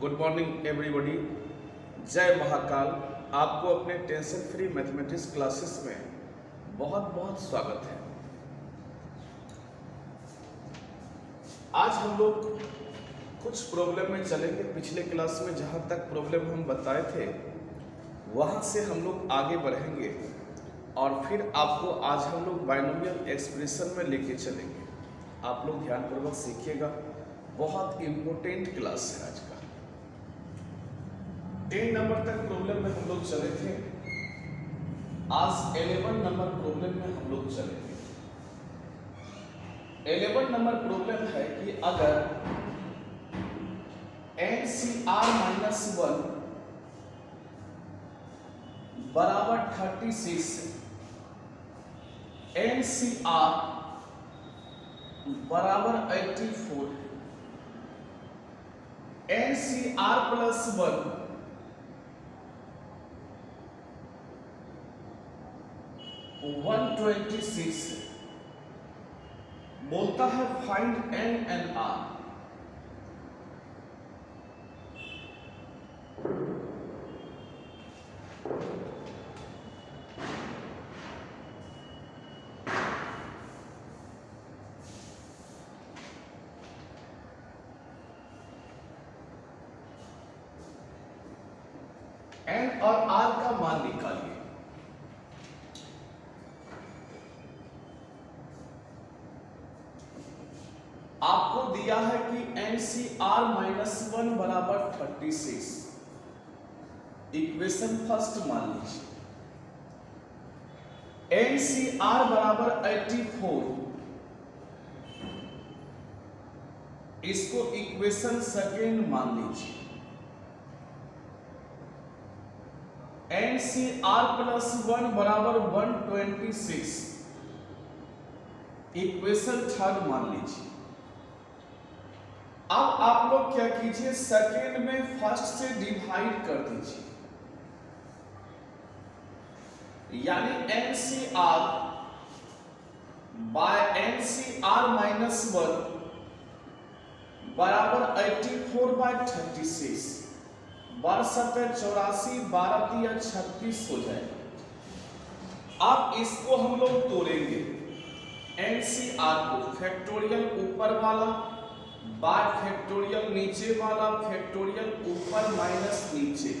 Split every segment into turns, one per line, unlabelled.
Good morning everybody. जय महाकाल। आपको अपने टेंशन फ्री मैथमेटिक्स क्लासेस में बहुत बहुत स्वागत है। आज हम लोग कुछ प्रॉब्लम में चलेंगे। पिछले क्लास में जहाँ तक प्रॉब्लम हम बताए थे वहाँ से हम लोग आगे बढ़ेंगे और फिर आपको आज हम लोग बाइनोमियल एक्सप्रेशन में लेके चलेंगे। आप लोग ध्यानपूर्वक सीखिएगा, बहुत इम्पोर्टेंट क्लास है आज का। 10 नंबर तक प्रॉब्लम में हम लोग चले थे, आज 11 नंबर प्रॉब्लम में हम लोग चलेंगे। 11 नंबर प्रॉब्लम है कि अगर NCR-1 बराबर 36 है, NCR बराबर 84 है, NCR प्लस 1 126 है। बोलता है find N and R। N और R का मान निकालिए। आपको दिया है कि NCR-1 बराबर 36। इक्वेशन फर्स्ट मान लीजिए। NCR बराबर 84, इसको इक्वेशन सेकेंड मान लीजिए। NCR प्लस 1 बराबर 126, इक्वेशन थर्ड मान लीजिए। अब आप लोग क्या कीजिए, सेकेंड में फर्स्ट से डिवाइड कर दीजिए, यानी NCR बाय NCR-1 बराबर 84/36, 12×84, 12×36 हो जाएगा। अब इसको हम लोग तोड़ेंगे, NCR को फैक्टोरियल ऊपर वाला बाय फैक्टोरियल नीचे वाला, फैक्टोरियल ऊपर माइनस नीचे।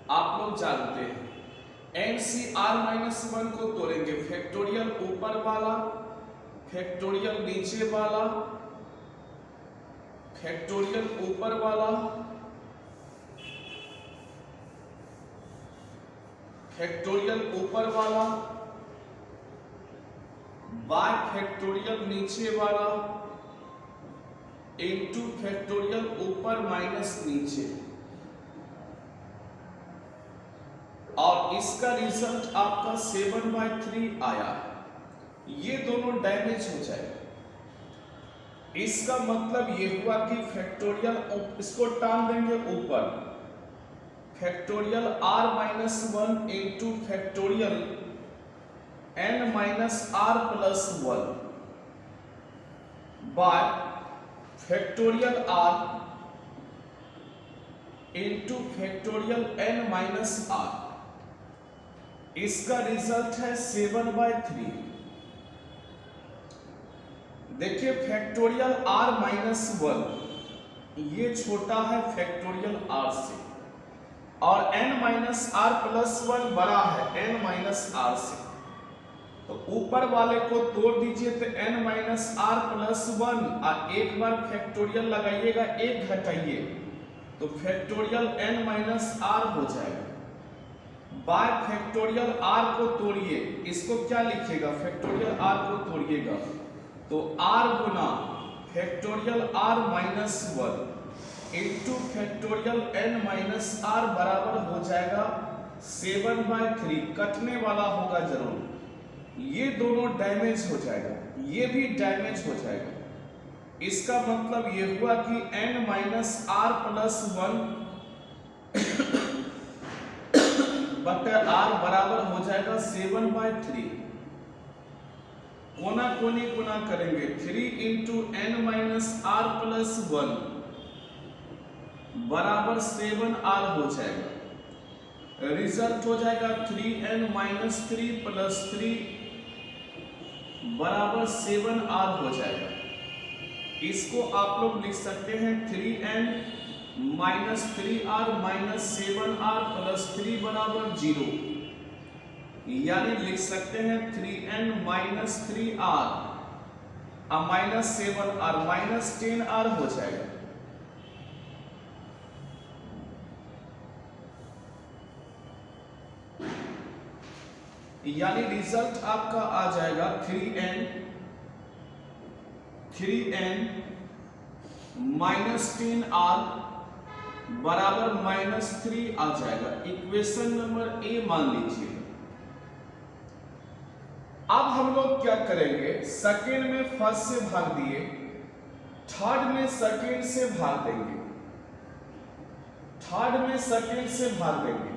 आप लोग जानते हैं NCR-1 को तोड़ेंगे, फैक्टोरियल ऊपर वाला, फैक्टोरियल नीचे वाला, फैक्टोरियल ऊपर वाला, फैक्टोरियल ऊपर वाला बाय फैक्टोरियल नीचे वाला इनटू फैक्टोरियल ऊपर माइनस नीचे, और इसका रिजल्ट आपका 7/3 आया। ये दोनों डैमेज हो जाएगा। इसका मतलब ये हुआ कि फैक्टोरियल इसको टान देंगे ऊपर, factorial R-1 into factorial N-R+1 bye factorial R into factorial N-R। इसका रिजल्ट है 7/3। देखिए फैक्टोरियल R-1 ये छोटा है फैक्टोरियल R से, और N-R+1 बड़ा है N-R से। तो ऊपर वाले को तोड़ दीजिए तो N-R+1, और एक बार फैक्टोरियल लगाइएगा, एक घटाइए तो फैक्टोरियल N-R हो जाएगा। बाय फैक्टोरियल R को तोड़िए, इसको क्या लिखिएगा, फैक्टोरियल R को तोड़िएगा तो R गुना factorial R-1 into factorial N-R बराबर हो जाएगा 7/3। कटने वाला होगा जरूर, ये दोनों डैमेज हो जाएगा, ये भी डैमेज हो जाएगा। इसका मतलब ये हुआ कि N-R+1 बटा R बराबर हो जाएगा 7/3। कोना कोनी गुना करेंगे, 3 इंटू N-R+1 बराबर 7r हो जाएगा। रिजल्ट हो जाएगा 3n माइनस 3 प्लस 3 बराबर 7r हो जाएगा। इसको आप लोग लिख सकते हैं 3n minus 3r minus 7r plus 3 बराबर 0, यानी लिख सकते हैं 3n minus 3r minus 7r minus 10r हो जाएगा। यानी रिजल्ट आपका आ जाएगा 3n माइनस 10r बराबर माइनस 3 आ जाएगा। इक्वेशन नंबर ए मान लीजिए। अब हम लोग क्या करेंगे, सेकेंड में फर्स्ट से भाग दिए, थर्ड में सेकेंड से भाग देंगे, थर्ड में सेकेंड से भाग देंगे।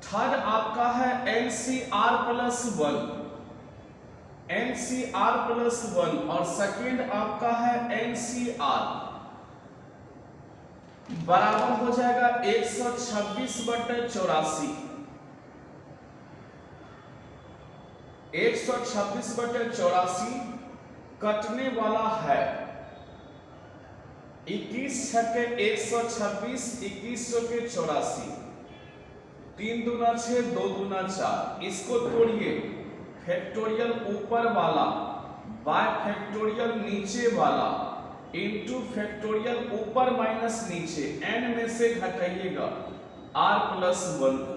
थर्ड आपका है NCR प्लस 1, NCR प्लस 1 और सेकेंड आपका है NCR बराबर हो जाएगा 126/84। 126/84 कटने वाला है 21 छक्के 126, 2100 के 84, 3 दूना 6, 2 दूना 4। इसको तोड़िए, फैक्टोरियल ऊपर वाला बाय फैक्टोरियल नीचे वाला इनटू फैक्टोरियल ऊपर माइनस नीचे, n में से घटाइएगा r प्लस 1 को।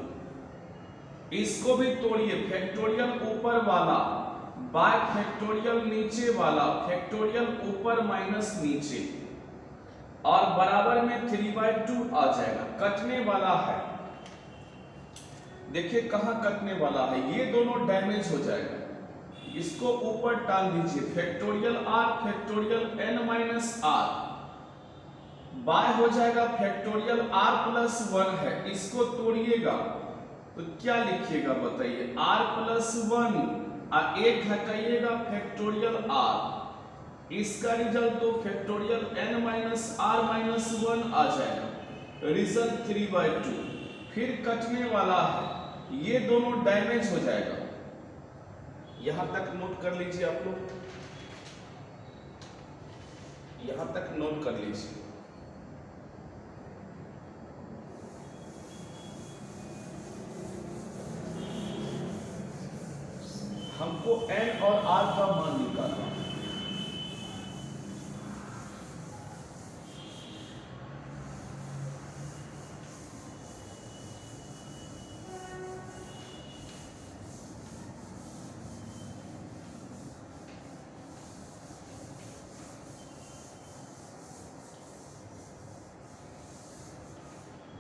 इसको भी तोड़िए, फैक्टोरियल ऊपर वाला बाय फैक्टोरियल नीचे वाला फैक्टोरियल ऊपर माइनस नीचे और बराबर में 3/2 आ जाएगा। कटने वाला है, देखिए कहां कटने वाला है, ये दोनों डैमेज हो जाएगा। इसको ऊपर टाल दीजिए, factorial r factorial n minus r by हो जाएगा फैक्टोरियल r प्लस 1 है। इसको तोड़िएगा तो क्या लिखिएगा बताइए, r प्लस 1 और 1 घटाइएगा फैक्टोरियल r, इसका रिजल्ट तो factorial n minus r minus 1 आ जाएगा। रिजल्ट 3/2। फिर कटने वाला है, ये दोनों डैमेज हो जाएगा। यहां तक नोट कर लीजिए, आप लोग यहां तक नोट कर लीजिए। हमको n और r का मान निकालना है।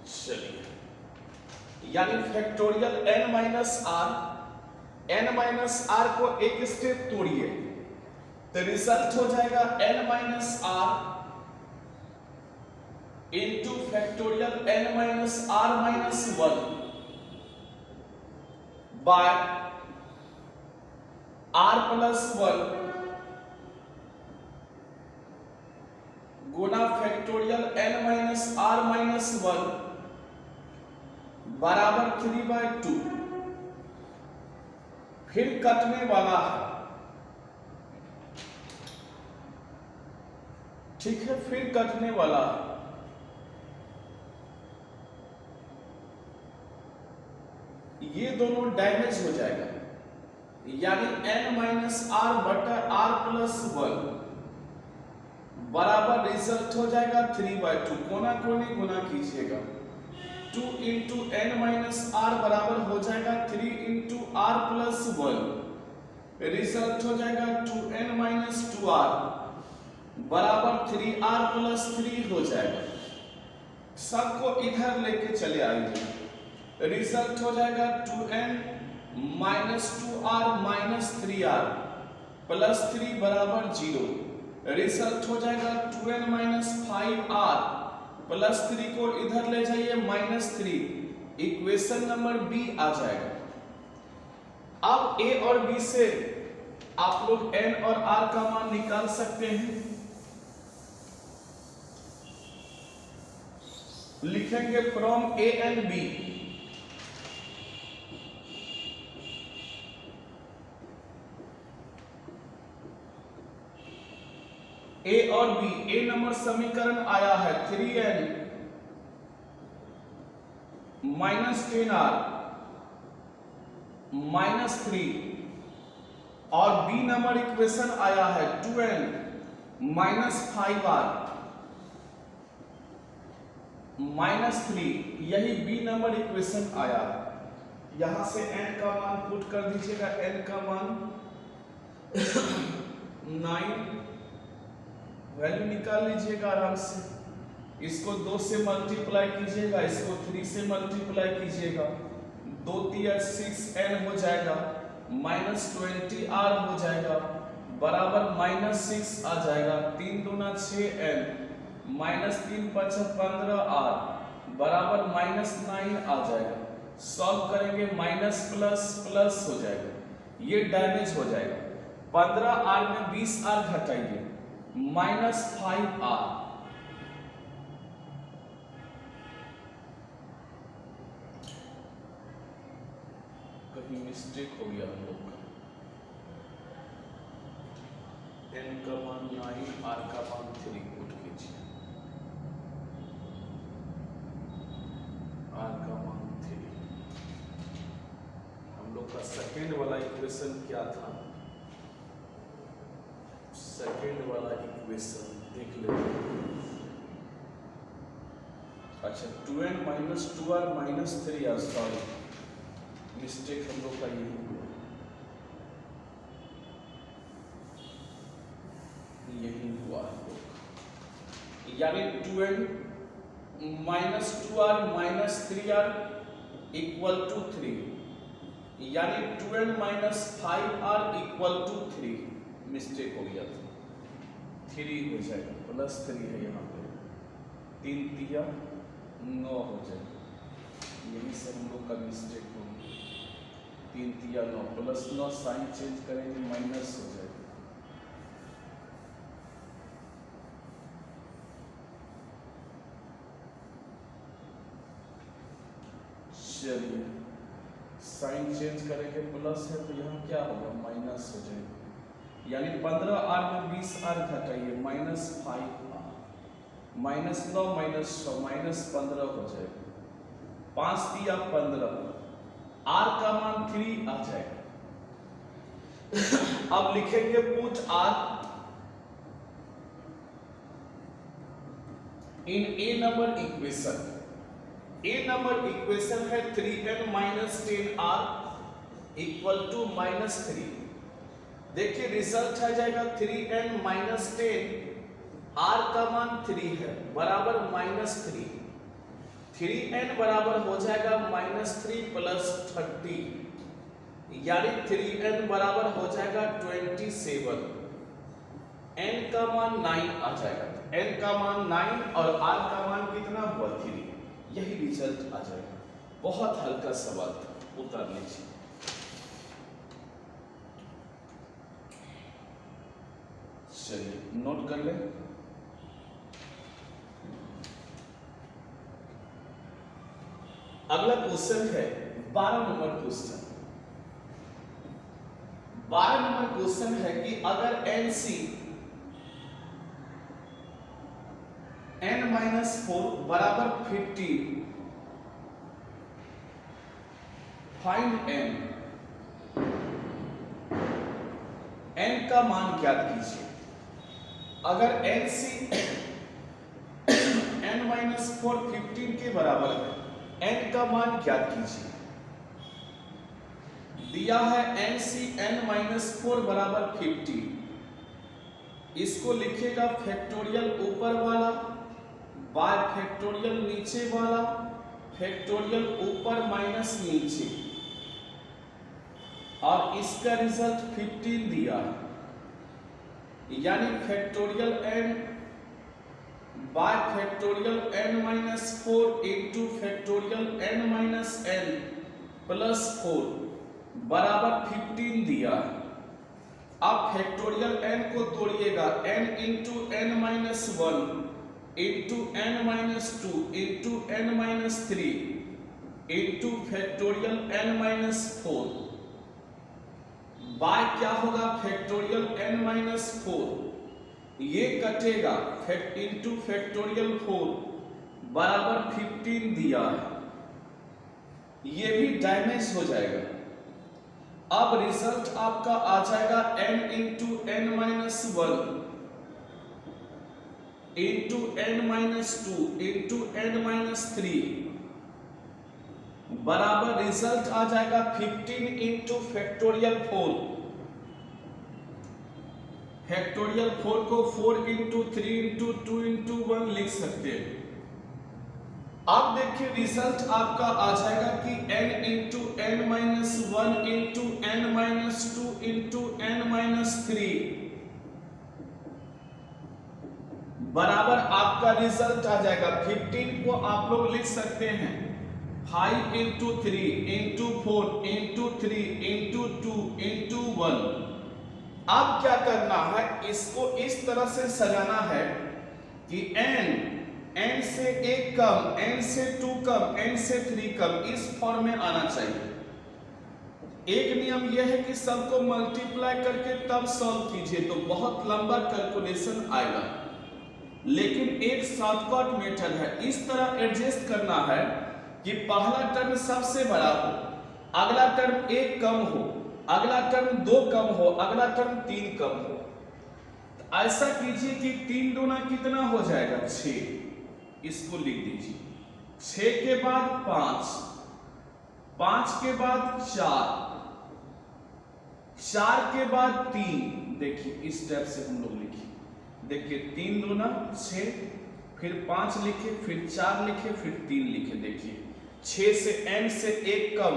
चलिए, यानी फैक्टोरियल n माइनस r को एक स्टेप तोड़िए तो रिजल्ट हो जाएगा n minus r into factorial n minus r minus 1 by r plus 1 गुना factorial n minus r minus 1 बराबर 3/2। फिर कटने वाला है, ठीक है, फिर कटने वाला है। ये दोनों डैमेज हो जाएगा, यानी n माइनस r बटा r प्लस 1 बराबर रिजल्ट हो जाएगा 3/2। कोना कोने गुना कीजिएगा, 2 इंटू n माइनस r बराबर हो जाएगा 3 इंटू r प्लस 1, रिजल्ट हो जाएगा 2n माइनस 2r बराबर 3r प्लस 3 हो जाएगा। सबको इधर लेके चले आइए, रिजल्ट हो जाएगा 2n minus 2r minus 3r plus 3 बराबर 0, रिजल्ट हो जाएगा 2n माइनस 5r प्लस 3 को इधर ले जाइए -3, इक्वेशन नंबर बी आ जाएगा। अब ए और बी से आप लोग n और r का मान निकाल सकते हैं। लिखेंगे फ्रॉम ए एंड बी, ए और बी, ए नंबर समीकरण आया है 3n माइनस 10r माइनस 3, और बी नंबर इक्वेशन आया है 2n माइनस 5r माइनस 3, यही बी नंबर इक्वेशन आया है। यहां से n का मान पुट कर दीजिएगा, n का मान 9, वैल्यू निकाल लीजिएगा आराम से। इसको 2 से मल्टीप्लाई कीजिएगा, इसको 3 से मल्टीप्लाई कीजिएगा, 2 3 6n हो जाएगा, माइनस 20r हो जाएगा, बराबर माइनस 6 आ जाएगा, 3 दूना 6n, माइनस 3 5 15r, बराबर माइनस 9 आ जाएगा। सॉल्व करेंगे, माइनस प्लस प्लस हो जाएगा, ये डैमेज हो जाएगा। 15r में 20r घटाइए, माइनस 5r, कहीं मिस्टेक हो गया हम लोग का। n का मान 9, r का मान 3 पुट कीजिए, r का मान 3। हम लोग का सेकेंड वाला इक्वेशन क्या था? सेकेंड वाला इक्वेशन देख लेते हैं। अच्छा, 2n minus 2r minus 3r, sorry mistake हम लोग का ये हुआ, यही हुआ हम लोग, यानी 2n minus 2r minus 3r equal to 3, यानी 2n minus 5r equal to 3, mistake हो गया था, 3 हो जाएगा, प्लस 3 है यहाँ पे, 3 3 9 हो जाएगा, यही से हम लोग का मिस्टेक हो गया, 3 3 9 प्लस 9, साइन चेंज करेंगे माइनस हो जाएगा। चलिए, साइन चेंज करेंगे, प्लस है तो यहाँ क्या होगा, माइनस हो जाएगा, यानी 15r में 20r घटाइए, minus 5r, minus 9 minus 6 minus 15 हो जाएगा, 5 3 15, r का मान 3 आ जाएगा। अब लिखेंगे पुट r इन ए नंबर इक्वेशन। ए नंबर इक्वेशन है 3n minus 10r equal to minus 3। देखिए रिजल्ट आ जाएगा 3n माइनस 10, r का मान 3 है, बराबर माइनस 3, 3n बराबर हो जाएगा माइनस 3 प्लस 30, यानी 3n बराबर हो जाएगा 27, n का मान 9 आ जाएगा, n का मान 9 और r का मान कितना हुआ 3, यही रिजल्ट आ जाएगा। बहुत हल्का सवाल था, उतार लीजिए। चलिए नोट कर लें। अगला क्वेश्चन है 12 नंबर क्वेश्चन। 12 नंबर क्वेश्चन है कि अगर NC n-4 बराबर 15, फाइंड n का मान ज्ञात कीजिए। अगर NC n-4 15 के बराबर है, n का मान ज्ञात कीजिए। दिया है NC n-4 बराबर 15, इसको लिखिएगा फैक्टोरियल ऊपर वाला बाय फैक्टोरियल नीचे वाला, फैक्टोरियल ऊपर माइनस नीचे, और इसका रिजल्ट 15 दिया है, यानी factorial n by factorial n-4 into factorial n-n plus 4 बराबर 15 दिया है। अब फैक्टोरियल n को तोड़िएगा, n into n-1 into n minus 2 into n minus 3 into factorial n minus 4 by क्या होगा फैक्टोरियल n माइनस 4, ये कटेगा इंटू फैक्टोरियल 4 बराबर 15 दिया है, ये भी डैमेज हो जाएगा। अब रिजल्ट आपका आ जाएगा n into n minus 1 into n minus 2 into n minus 3 बराबर रिजल्ट आ जाएगा 15 इंटू फैक्टोरियल 4। फैक्टोरियल 4 को 4 इंटू 3 इंटू 2 इंटू 1 लिख सकते हैं। अब देखिए रिजल्ट आपका आ जाएगा कि n into n minus 1 into n minus 2 into n minus 3 बराबर आपका रिजल्ट आ जाएगा 15 को आप लोग लिख सकते हैं 5 into 3 into 4 into 3 into 2 into 1। अब क्या करना है, इसको इस तरह से सजाना है कि n से 1 कम, n से 2 कम, n से 3 कम, इस फॉर्म में आना चाहिए। एक नियम यह है कि सबको मल्टीप्लाई करके तब सॉल्व कीजिए तो बहुत लंबा कैलकुलेशन आएगा, लेकिन एक शॉर्टकट मेथड है। इस तरह एडजस्ट करना है कि पहला टर्म सबसे बड़ा हो, अगला टर्म 1 कम हो, अगला टर्म 2 कम हो, अगला टर्म 3 कम हो। तो ऐसा कीजिए कि 3 दूना कितना हो जाएगा 6, इसको लिख दीजिए। 6 के बाद 5, 5 के बाद 4, 4 के बाद 3। देखिए इस टाइप से हम लोग लिखिए, देखिए 3 दूना 6, फिर 5 लिखे, फिर 4 लिखे, फिर 3 लिखे। देखिए 6 से n से 1 कम,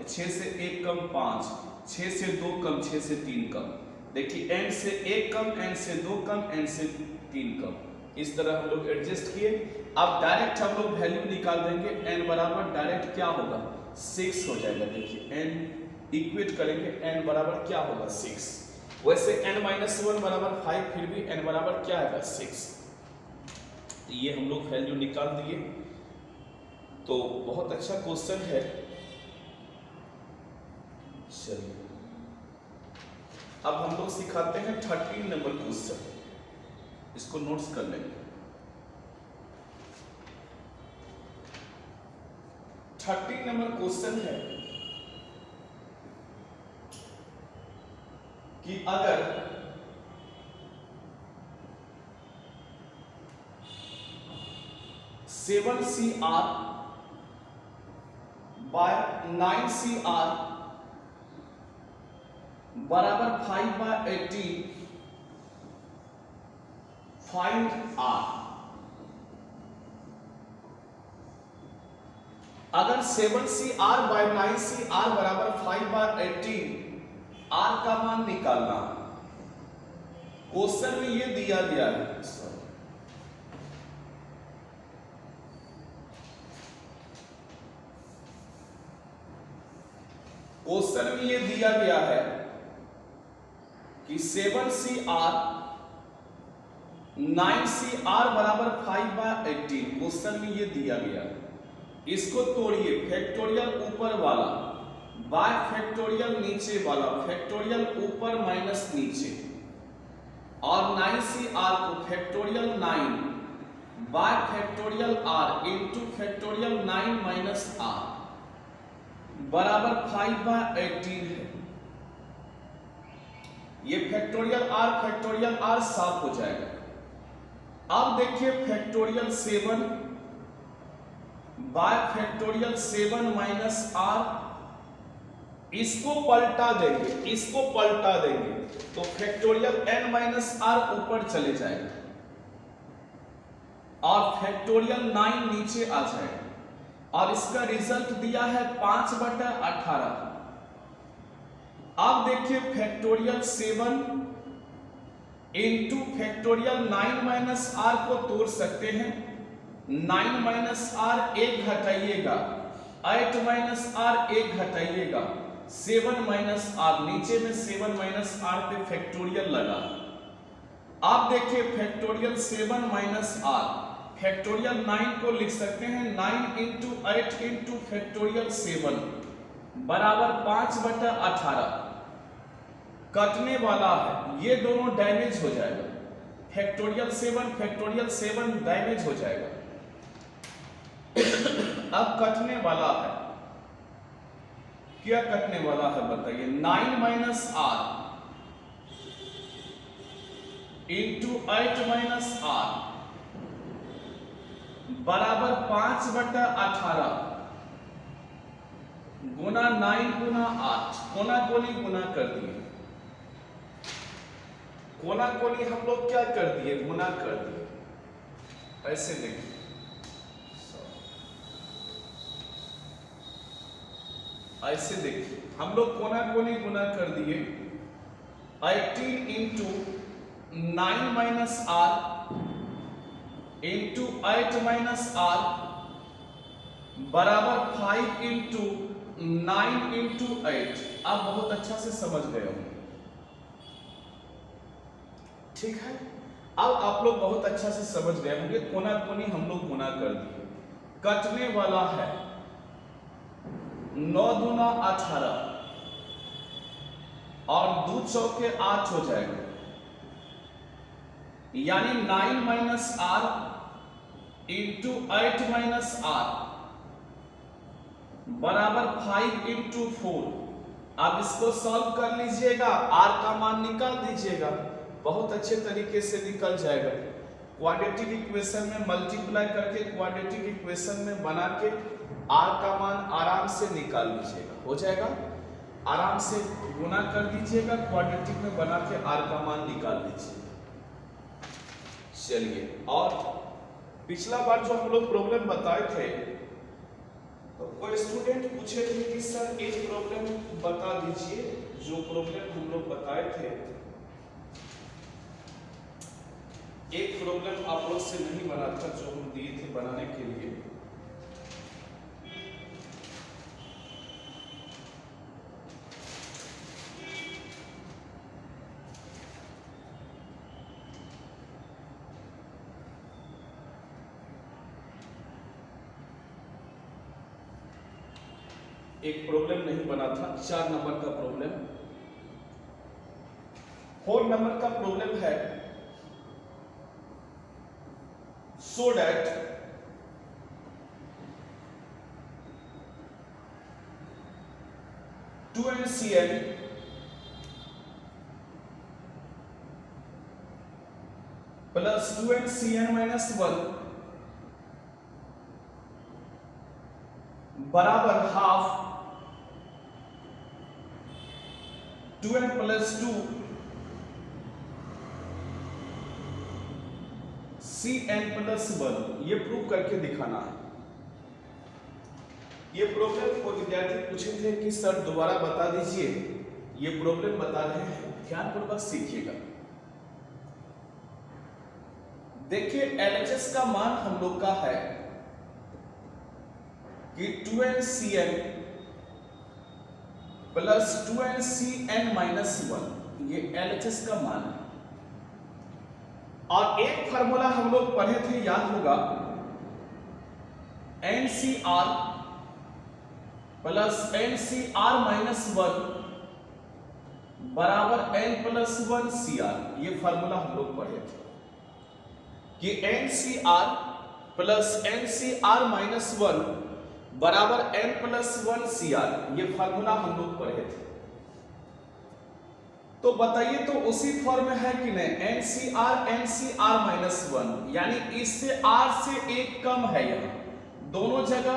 6 से 1 कम 5, 6 से 2 कम, 6 से 3 कम। देखिए n से 1 कम, n से 2 कम, n से 3 कम। इस तरह हम लोग एडजस्ट किए। अब डायरेक्ट हम लोग वैल्यू निकाल देंगे, n बराबर डायरेक्ट क्या होगा 6 हो जाएगा। देखिए n इक्वेट करेंगे, n बराबर क्या होगा 6। वैसे n माइनस 1 बराबर 5, फिर भी n बराबर क्या आएगा 6। तो ये हम लोग वैल्यू निकाल दिए। तो बहुत अच्छा क्वेश्चन है। चलिए अब हम लोग सिखाते हैं 13 नंबर क्वेश्चन, इसको नोट्स कर लेंगे। 13 नंबर क्वेश्चन है कि अगर CR बाय 9CR बराबर 5/18, फाइंड R। अगर 7CR बाय 9CR बराबर 5/18, R का मान निकालना। क्वेश्चन में ये दिया गया है, क्वेश्चन में ये दिया गया है कि 7CR 9CR बराबर 5/18। क्वेश्चन में ये दिया गया है, इसको तोड़िए। फैक्टोरियल ऊपर वाला बाय फैक्टोरियल नीचे वाला, फैक्टोरियल ऊपर माइनस नीचे, और 9CR को factorial 9 bye factorial R into factorial 9 minus R बराबर 5/18 है। ये फैक्टोरियल R साफ हो जाएगा। अब देखिए factorial 7 bye factorial 7 minus R, इसको पलटा देंगे, इसको पलटा देंगे तो फैक्टोरियल n माइनस R ऊपर चले जाएगा और फैक्टोरियल 9 नीचे आ जाएगा, और इसका रिजल्ट दिया है 5/18। अब देखिए factorial 7 into factorial 9 minus R को तोड़ सकते हैं। 9 minus R 1 घटाइएगा, 8 minus R 1 घटाइएगा, 7 minus R, नीचे में 7 माइनस R पे फैक्टोरियल लगा। आप देखिए फैक्टोरियल 7 माइनस R, फैक्टोरियल 9 को लिख सकते हैं 9 इंटू 8 इंटू फैक्टोरियल 7 बराबर 5/18। कटने वाला है, ये दोनों डैमेज हो जाएगा, फैक्टोरियल 7 डैमेज हो जाएगा। अब कटने वाला है, क्या कटने वाला है बताइए, 9 minus R into 8 minus R बराबर 5/18 गुना 9 गुना 8, कोना कोनी गुना कर दिए, कोना कोनी हम लोग क्या कर दिए, गुना कर दिए। ऐसे देखिए, ऐसे देखिए हम लोग कोना कोनी गुना कर दिए। 18 into 9 minus R into 8 minus R बराबर 5 इंटू 9 इंटू 8। आप बहुत अच्छा से समझ गए होंगे, ठीक है। अब आप लोग बहुत अच्छा से समझ गए होंगे, कोना कोनी हम लोग गुना कर दिए। कटने वाला है 9 दूना 18 और 2 चौके 8 हो जाएगा, यानी 9 minus R into 8 minus R बराबर 5 इंटू 4। आप इसको सॉल्व कर लीजिएगा, आर का मान निकाल दीजिएगा, बहुत अच्छे तरीके से निकल जाएगा। क्वाड्रेटिक इक्वेशन में मल्टीप्लाई करके क्वाड्रेटिक इक्वेशन में बना के आर का मान आराम से निकाल लीजिएगा, हो जाएगा। आराम से गुना कर दीजिएगा, क्वाड्रेटिक में बना के आर का मान निकाल दीजिएगा। चलिए, और पिछला बार जो हम लोग प्रॉब्लम बताए थे, तो कोई स्टूडेंट पूछे थे कि सर एक प्रॉब्लम बता दीजिए, जो प्रॉब्लम हम लोग बताए थे। एक प्रॉब्लम आप लोग से नहीं बना था, जो हम दिए थे बनाने के लिए। एक प्रॉब्लम नहीं बना था, 4 नंबर का प्रॉब्लम। 4 नंबर का प्रॉब्लम है, so that two NCN plus 2NCN minus 1 बराबर half 2n plus 2 Cn plus 1, ये प्रूव करके दिखाना है। ये प्रॉब्लम को विद्यार्थी पूछे थे कि सर दोबारा बता दीजिए, ये प्रॉब्लम बता रहे हैं, ध्यानपूर्वक सीखिएगा। देखिए, LHS का मान हम लोग का है कि 2NCN प्लस 2NCN माइनस 1, ये LHS का मान है। और एक फार्मूला हम लोग पढ़े थे, याद होगा, NCR प्लस NCR माइनस 1 बराबर N प्लस 1 CR। ये फार्मूला हम लोग पढ़े थे कि NCR प्लस NCR माइनस 1 बराबर N प्लस 1 CR। ये फार्मूला हम लोग पढ़े थे। तो बताइए, तो उसी फॉर्म में है कि नहीं, NCR माइनस 1, यानी इससे R से एक कम है। यहाँ दोनों जगह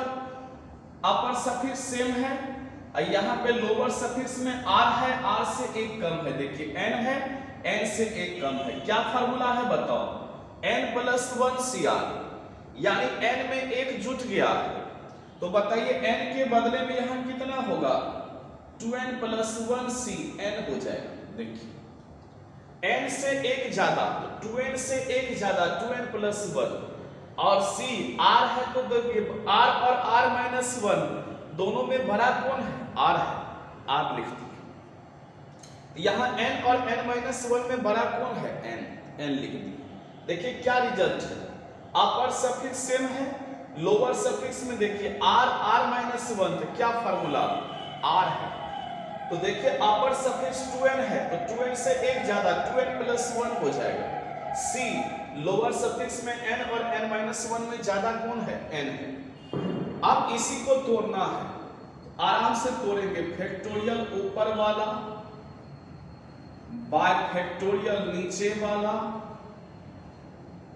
अपर सफिक्स सेम है, और यहाँ पे लोअर सफिक्स में R है, R से एक कम है। देखिए N है, N से एक कम है। क्या फार्मूला है बताओ, N प्लस 1 CR, यानी N में एक जुट गया है। तो बताइए N के बदले में यहाँ कितना होगा, 2n प्लस 1 CN हो जाएगा। देखिए n से एक ज्यादा, तो 2n से एक ज्यादा 2n प्लस 1, और C R है, तो देखिए R और R माइनस 1 दोनों में बड़ा कौन है, R है, R लिख दिए। यहाँ n और n माइनस 1 में बड़ा कौन है, n लिख दिए। देखिए क्या रिजल्ट है, अपर सफिक्स सेम है, लोअर सफिक्स में देखिए r माइनस 1 था, क्या फार्मूला r है, तो देखिए अपर सफिक्स 2n है तो 2n से एक ज्यादा 2n प्लस 1 हो जाएगा। c लोअर सफिक्स में n और n माइनस 1 में ज्यादा कौन है, n है। अब इसी को तोड़ना है, आराम से तोड़ेंगे। फैक्टोरियल ऊपर वाला बाय फैक्टोरियल नीचे वाला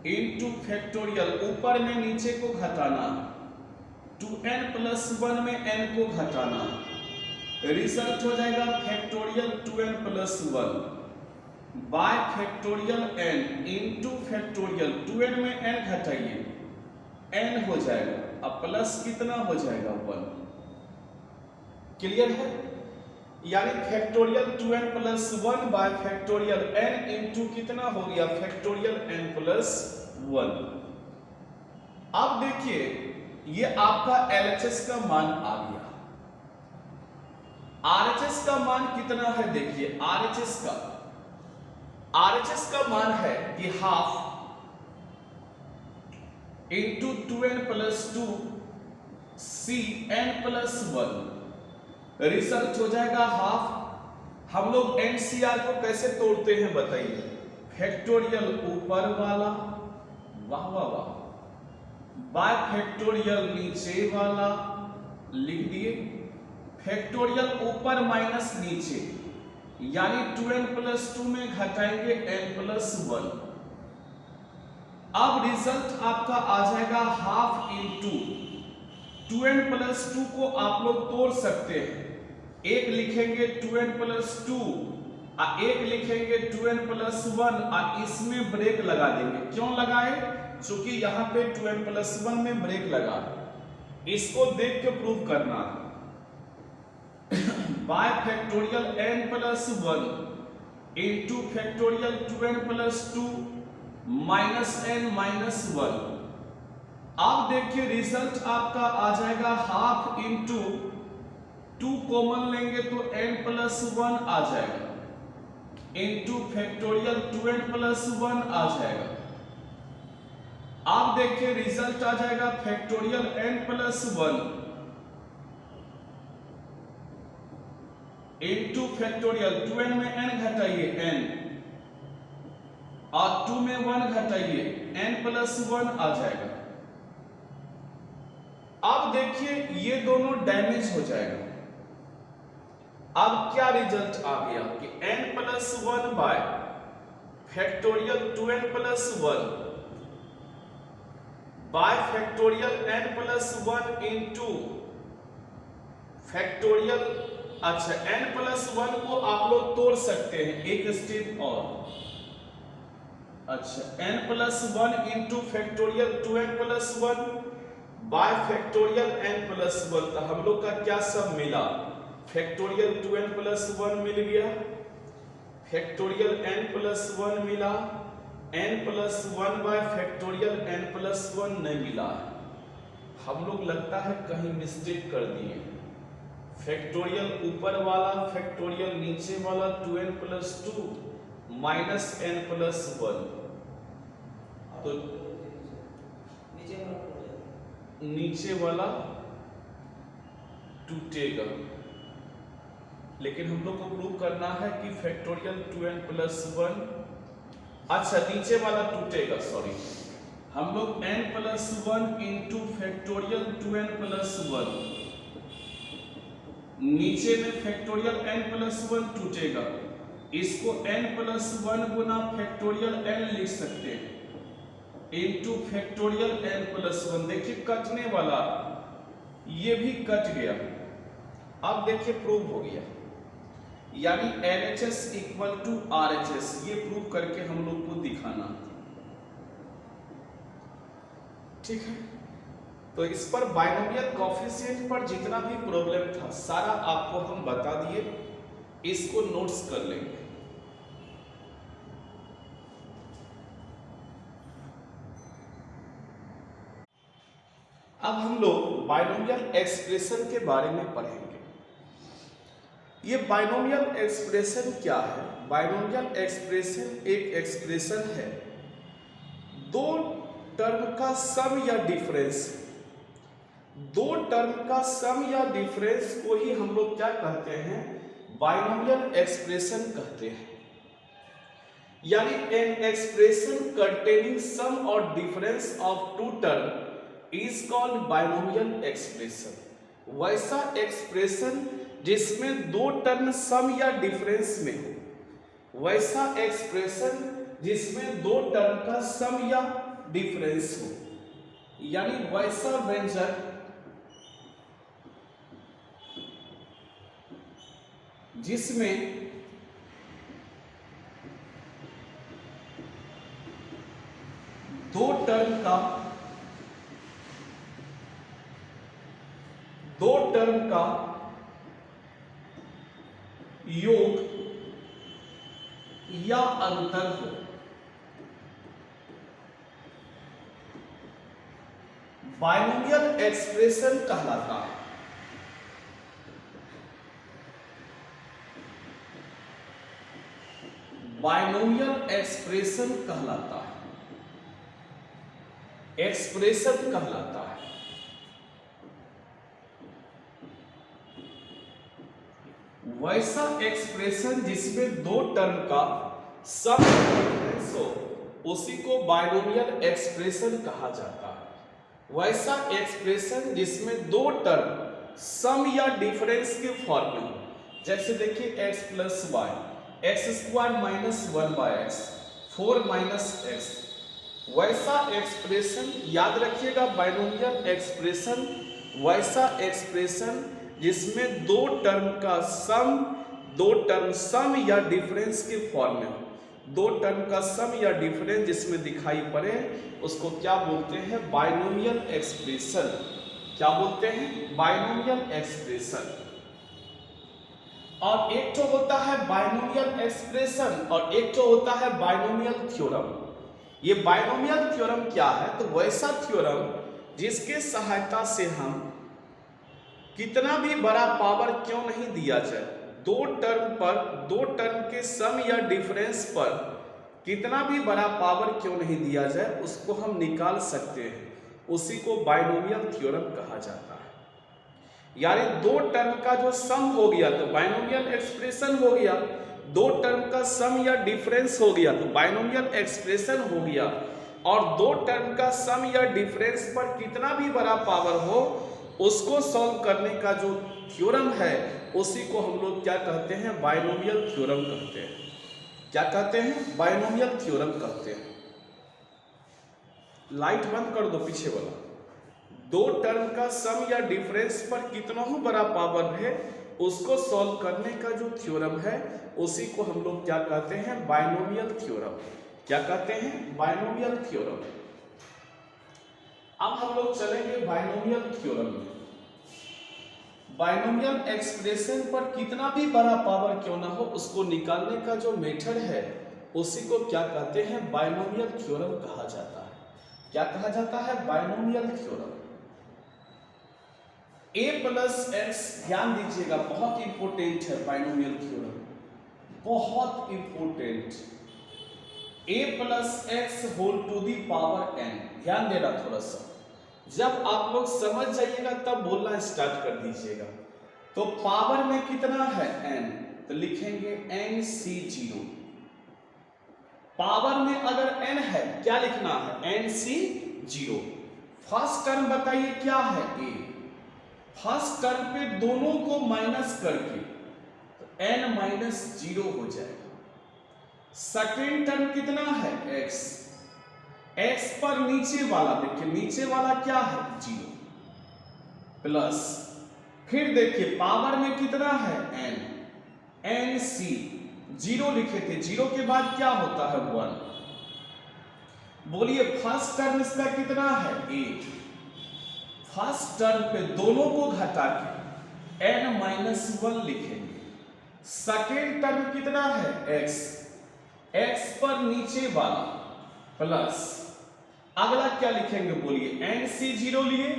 इनटू फैक्टोरियल ऊपर में नीचे को घटाना, 2n प्लस 1 में n को घटाना, रिजल्ट हो जाएगा factorial 2n plus 1 bye factorial n into factorial 2n में n घटाइए n हो जाएगा, अब प्लस कितना हो जाएगा 1। क्लियर है, यानी factorial 2n plus 1 bye factorial n into कितना हो गया फैक्टोरियल n प्लस 1। अब देखिए ये आपका LHS का मान आ गया। RHS का मान कितना है, देखिए RHS का मान है कि half into 2n plus 2 cn plus 1, result हो जाएगा हाफ। हम लोग NCR को कैसे तोड़ते हैं बताइए, फैक्टोरियल ऊपर वाला, वाह वाह वाह, बाय फैक्टोरियल नीचे वाला, लिख दिए फैक्टोरियल ऊपर माइनस नीचे, यानी 2n प्लस 2 में घटाएंगे n प्लस 1। अब रिजल्ट आपका आ जाएगा हाफ इंटू 2n प्लस 2 को आप लोग तोड़ सकते हैं, एक लिखेंगे 2n प्लस 2 और एक लिखेंगे 2n प्लस 1 इसमें ब्रेक लगा देंगे। क्यों लगाए, क्योंकि यहाँ पे 2n प्लस 1 में ब्रेक लगा, इसको देख के प्रूव करना bye factorial n plus 1 into factorial 2n plus 2 minus n minus 1। अब देखिए रिजल्ट आपका आ जाएगा हाफ इंटू 2 कॉमन लेंगे तो n प्लस 1 आ जाएगा इंटू फैक्टोरियल 2n प्लस 1 आ जाएगा। अब देखिए रिजल्ट आ जाएगा factorial n plus 1 into factorial 2n में n घटाइए n और 2 में 1 घटाइए n प्लस 1 आ जाएगा। अब देखिए ये दोनों डैमेज हो जाएगा। अब क्या रिजल्ट आ गया कि n plus 1 bye factorial 2n plus 1 bye factorial n plus 1 into factorial, अच्छा n प्लस 1 को आप लोग तोड़ सकते हैं एक स्टेप और, अच्छा n plus 1 into factorial 2n plus 1 bye factorial n plus 1, तो हम लोग का क्या सब मिला, फैक्टोरियल 2n प्लस 1 मिल गया, फैक्टोरियल n प्लस 1 मिला, n plus 1 bye factorial n plus 1 नहीं मिला। हम लोग लगता है कहीं मिस्टेक कर दिए, फैक्टोरियल ऊपर वाला फैक्टोरियल नीचे वाला 2n plus 2 minus n plus 1, तो नीचे वाला टूटेगा, लेकिन हम लोग को प्रूव करना है कि फैक्टोरियल 2n प्लस 1, अच्छा नीचे वाला टूटेगा, सॉरी, हम लोग n plus 1 into factorial 2n plus 1, नीचे में फैक्टोरियल n प्लस 1 टूटेगा, इसको n प्लस 1 गुना फैक्टोरियल n लिख सकते हैं इंटू फैक्टोरियल n प्लस 1। देखिए कटने वाला, ये भी कट गया। अब देखिए प्रूव हो गया, यानी LHS इक्वल टू RHS, ये प्रूव करके हम लोग को दिखाना, ठीक है। तो इस पर बाइनोमियल कोएफिशिएंट पर जितना भी प्रॉब्लम था सारा आपको हम बता दिए, इसको नोट्स कर लेंगे। अब हम लोग बाइनोमियल एक्सप्रेशन के बारे में पढ़ेंगे। ये बाइनोमियल एक्सप्रेशन क्या है? बाइनोमियल एक्सप्रेशन एक एक्सप्रेशन है, दो टर्म का सम या डिफरेंस, दो टर्म का सम या डिफरेंस को ही हम लोग क्या कहते हैं, बाइनोमियल एक्सप्रेशन कहते हैं। यानी एन एक्सप्रेशन कंटेनिंग सम और difference of two term is called binomial expression. वैसा एक्सप्रेशन जिसमें दो टर्म सम या डिफरेंस में हो, वैसा एक्सप्रेशन जिसमें दो टर्म का सम या डिफरेंस हो, यानी वैसा व्यंजक जिसमें दो टर्म का योग या अंतर हो, बाइनोमियल एक्सप्रेशन कहलाता है। बाइनोमियल एक्सप्रेशन कहलाता है, एक्सप्रेशन कहलाता है। वैसा एक्सप्रेशन जिसमें दो टर्म का सम डिफरेंस हो, उसी को बाइनोमियल एक्सप्रेशन कहा जाता है। वैसा एक्सप्रेशन जिसमें दो टर्म सम या डिफरेंस के फॉर्म में हो, जैसे देखिए x plus Y, X square minus 1/x, 4 minus X, वैसा एक्सप्रेशन याद रखिएगा। बाइनोमियल एक्सप्रेशन वैसा एक्सप्रेशन जिसमें दो टर्म का सम या डिफरेंस के फॉर्म में हो, दो टर्म का सम या डिफरेंस जिसमें दिखाई पड़े, उसको क्या बोलते हैं, बाइनोमियल एक्सप्रेशन। क्या बोलते हैं, बाइनोमियल एक्सप्रेशन। और एक तो होता है बाइनोमियल एक्सप्रेशन और एक तो होता है बाइनोमियल थ्योरम। ये बाइनोमियल थ्योरम क्या है, तो वैसा थ्योरम जिसके सहायता से हम कितना भी बड़ा पावर क्यों नहीं दिया जाए, दो टर्म के सम या डिफरेंस पर कितना भी बड़ा पावर क्यों नहीं दिया जाए, उसको हम निकाल सकते हैं। उसी को बाइनोमियल थ्योरम कहा जाता है। यानी दो टर्म का जो सम हो गया तो बाइनोमियल एक्सप्रेशन हो गया, दो टर्म का सम या डिफरेंस हो गया तो बाइनोमियल एक्सप्रेशन हो गया, और दो टर्म का सम या डिफरेंस पर कितना भी बड़ा पावर हो, उसको सॉल्व करने का जो थ्योरम है, उसी को हम लोग क्या कहते हैं, बाइनोमियल थ्योरम कहते हैं। क्या कहते हैं, बाइनोमियल थ्योरम कहते हैं। लाइट बंद कर दो पीछे वाला। दो टर्म का सम या डिफरेंस पर कितना ही बड़ा पावर है, उसको सॉल्व करने का जो थ्योरम है, उसी को हम लोग क्या कहते हैं, बाइनोमियल थ्योरम। क्या कहते हैं, बाइनोमियल थ्योरम। अब हम लोग चलेंगे बाइनोमियल थ्योरम में। बाइनोमियल एक्सप्रेशन पर कितना भी बड़ा पावर क्यों ना हो, उसको निकालने का जो मेथड है, उसी को क्या कहते हैं, बाइनोमियल थ्योरम कहा जाता है। क्या कहा जाता है, binomial theorem. a plus X, ध्यान दीजिएगा, बहुत इंपॉर्टेंट है बाइनोमियल थ्योरम, बहुत important. a plus X whole to the power n, ध्यान देना थोड़ा सा। जब आप लोग समझ जाइएगा तब बोलना स्टार्ट कर दीजिएगा। तो पावर में कितना है, n, तो लिखेंगे nc0। पावर में अगर n है, क्या लिखना है, nc0। फर्स्ट टर्म बताइए क्या है, a। फर्स्ट टर्म पे दोनों को माइनस करके तो n माइनस 0 हो जाएगा। सेकेंड टर्म कितना है, x। x पर नीचे वाला देखिए, नीचे वाला क्या है, 0 प्लस, फिर देखिए पावर में कितना है, n, nc 0 लिखे थे, 0 के बाद क्या होता है, 1। बोलिए फर्स्ट टर्म इसका कितना है, 8। फर्स्ट टर्म पे दोनों को घटा के n माइनस 1 लिखेंगे। सेकेंड टर्म कितना है, x। x पर नीचे वाला प्लस, अगला क्या लिखेंगे, बोलिए nc0 लिए,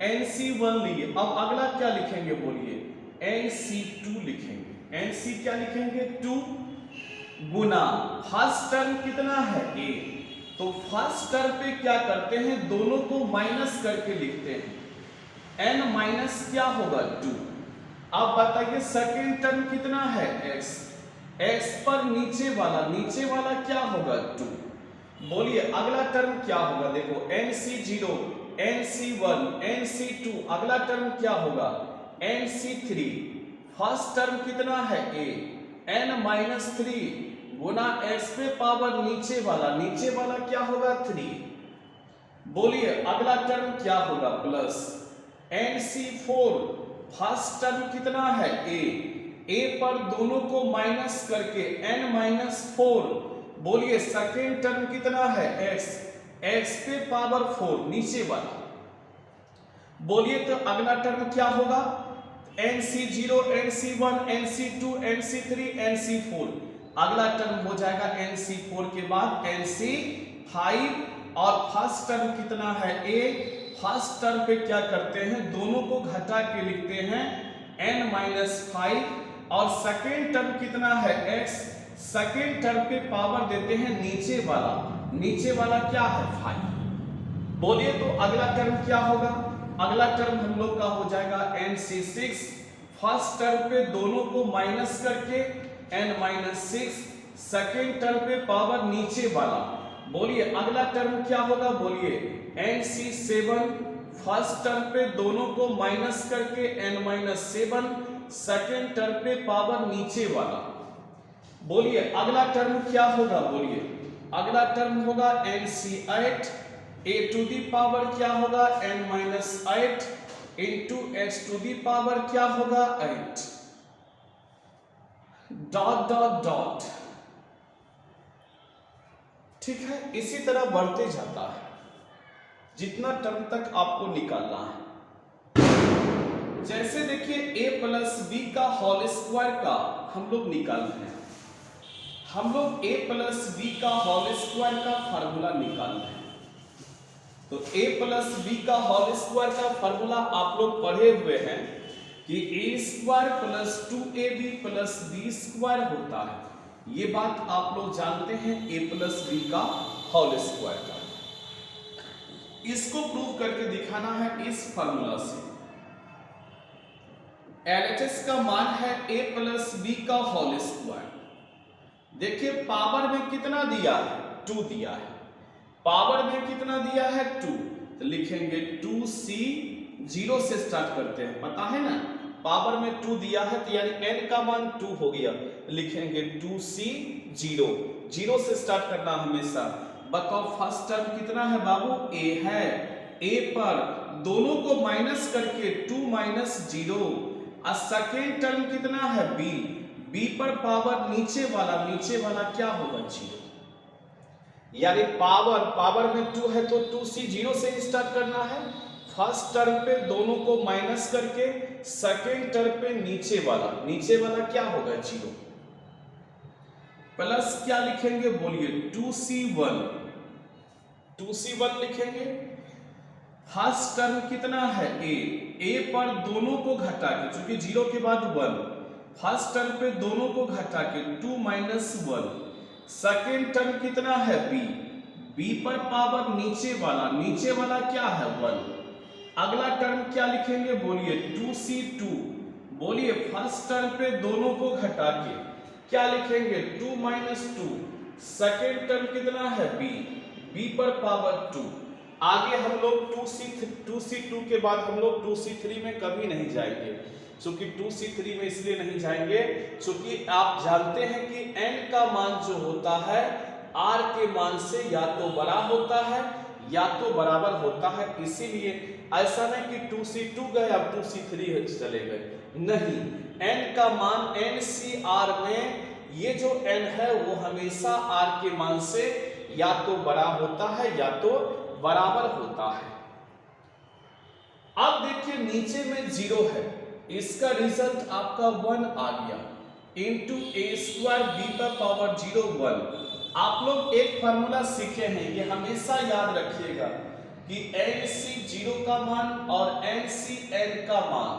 nc1 लिए। अब अगला क्या लिखेंगे, बोलिए nc2 लिखेंगे। nc क्या लिखेंगे, 2 गुना फर्स्ट टर्म कितना है, a। तो फर्स्ट टर्म पे क्या करते हैं, दोनों को माइनस करके लिखते हैं। n माइनस क्या होगा 2। अब बताइए सेकेंड टर्म कितना है x, x पर नीचे वाला क्या होगा 2। बोलिए अगला टर्म क्या होगा, देखो nc0 nc1 nc2, अगला टर्म क्या होगा nc3। फर्स्ट टर्म कितना है a, n minus 3 Guna x पे पावर नीचे वाला क्या होगा 3। बोलिए अगला टर्म क्या होगा प्लस nc4। फर्स्ट टर्म कितना है a पर दोनों को माइनस करके n माइनस 4। बोलिए सेकेंड टर्म कितना है x पे पावर 4 नीचे वाला। बोलिए तो अगला टर्म क्या होगा nc0 nc1 nc2 nc3 nc4। अगला टर्म हो जाएगा nc4 के बाद nc5। और फर्स्ट टर्म कितना है a, फर्स्ट टर्म पे क्या करते हैं, दोनों को घटा के लिखते हैं n-5। और सेकेंड टर्म कितना है x, सेकेंड टर्म पे पावर देते हैं नीचे वाला क्या है 5। बोलिए तो अगला टर्म क्या होगा, अगला टर्म हम लोग का हो जाएगा nc6। फर्स्ट टर्म पे दोनों को माइनस करके n-6, सेकेंड टर्म पे पावर नीचे वाला। बोलिए अगला टर्म क्या होगा, बोलिए nc7। फर्स्ट टर्म पे दोनों को माइनस करके n-7, सेकेंड टर्म पे पावर नीचे वाला। बोलिए अगला टर्म क्या होगा, बोलिए अगला टर्म होगा nc8। a to the power क्या होगा n-8 into x to the power क्या होगा 8 डॉट डॉट डॉट। ठीक है, इसी तरह बढ़ते जाता है जितना टर्म तक आपको निकालना है। जैसे देखिए a प्लस बी का होल स्क्वायर का हम लोग निकाल रहे हैं, हम लोग a प्लस बी का होल स्क्वायर का फार्मूला निकाल रहे हैं। तो a प्लस बी का होल स्क्वायर का फार्मूला आप लोग पढ़े हुए हैं कि a square plus 2ab plus B square होता है। ये बात आप लोग जानते हैं a प्लस बी का होल स्क्वायर का। इसको प्रूव करके दिखाना है इस फार्मूला से। LHS का मान है a प्लस बी का होल स्क्वायर। देखिए पावर में कितना दिया है 2 दिया है, पावर में कितना दिया है 2, तो लिखेंगे 2c, 0 से स्टार्ट करते हैं, पता है ना पावर में 2 दिया है तो यानी n का मान 2 हो गया, लिखेंगे 2c 0 से स्टार्ट करना हमेशा। बताओ फर्स्ट टर्म कितना है बाबू a है, a पर दोनों को माइनस करके 2 माइनस 0। और सेकेंड टर्म कितना है b पर पावर नीचे वाला क्या होगा 0। यानी पावर में 2 है तो 2c 0 से स्टार्ट करना है। फर्स्ट टर्म पे दोनों को माइनस करके सेकेंड टर्म पे नीचे वाला क्या होगा 0। प्लस क्या लिखेंगे बोलिए 2c1 लिखेंगे। फर्स्ट टर्म कितना है a पर दोनों को घटा के, चूंकि 0 के बाद 1, फर्स्ट टर्म पे दोनों को घटा के 2 माइनस 1। सेकेंड टर्म कितना है b पर पावर नीचे वाला क्या है 1। अगला टर्म क्या लिखेंगे बोलिए 2c2। बोलिए फर्स्ट टर्म पे दोनों को घटा के क्या लिखेंगे 2 माइनस 2। सेकेंड टर्म कितना है b पर पावर 2। आगे हम लोग 2c2 के बाद हम लोग 2c3 में कभी नहीं जाएंगे, क्योंकि 2c3 में इसलिए नहीं जाएंगे क्योंकि आप जानते हैं कि n का मान जो होता है r के मान से या तो बड़ा होता है या तो बराबर होता है। इसीलिए ऐसा नहीं कि 2c2 गए अब 2c3 चले गए, नहीं, n का मान NCR में ये जो n है वो हमेशा r के मान से या तो बड़ा होता है या तो बराबर होता है। अब देखिए नीचे में 0 है, इसका रिजल्ट आपका 1 आ गया इंटू a स्क्वायर b का पावर 0 1। आप लोग एक फार्मूला सीखे हैं, ये हमेशा याद रखिएगा कि NC0 का मान और NCN का मान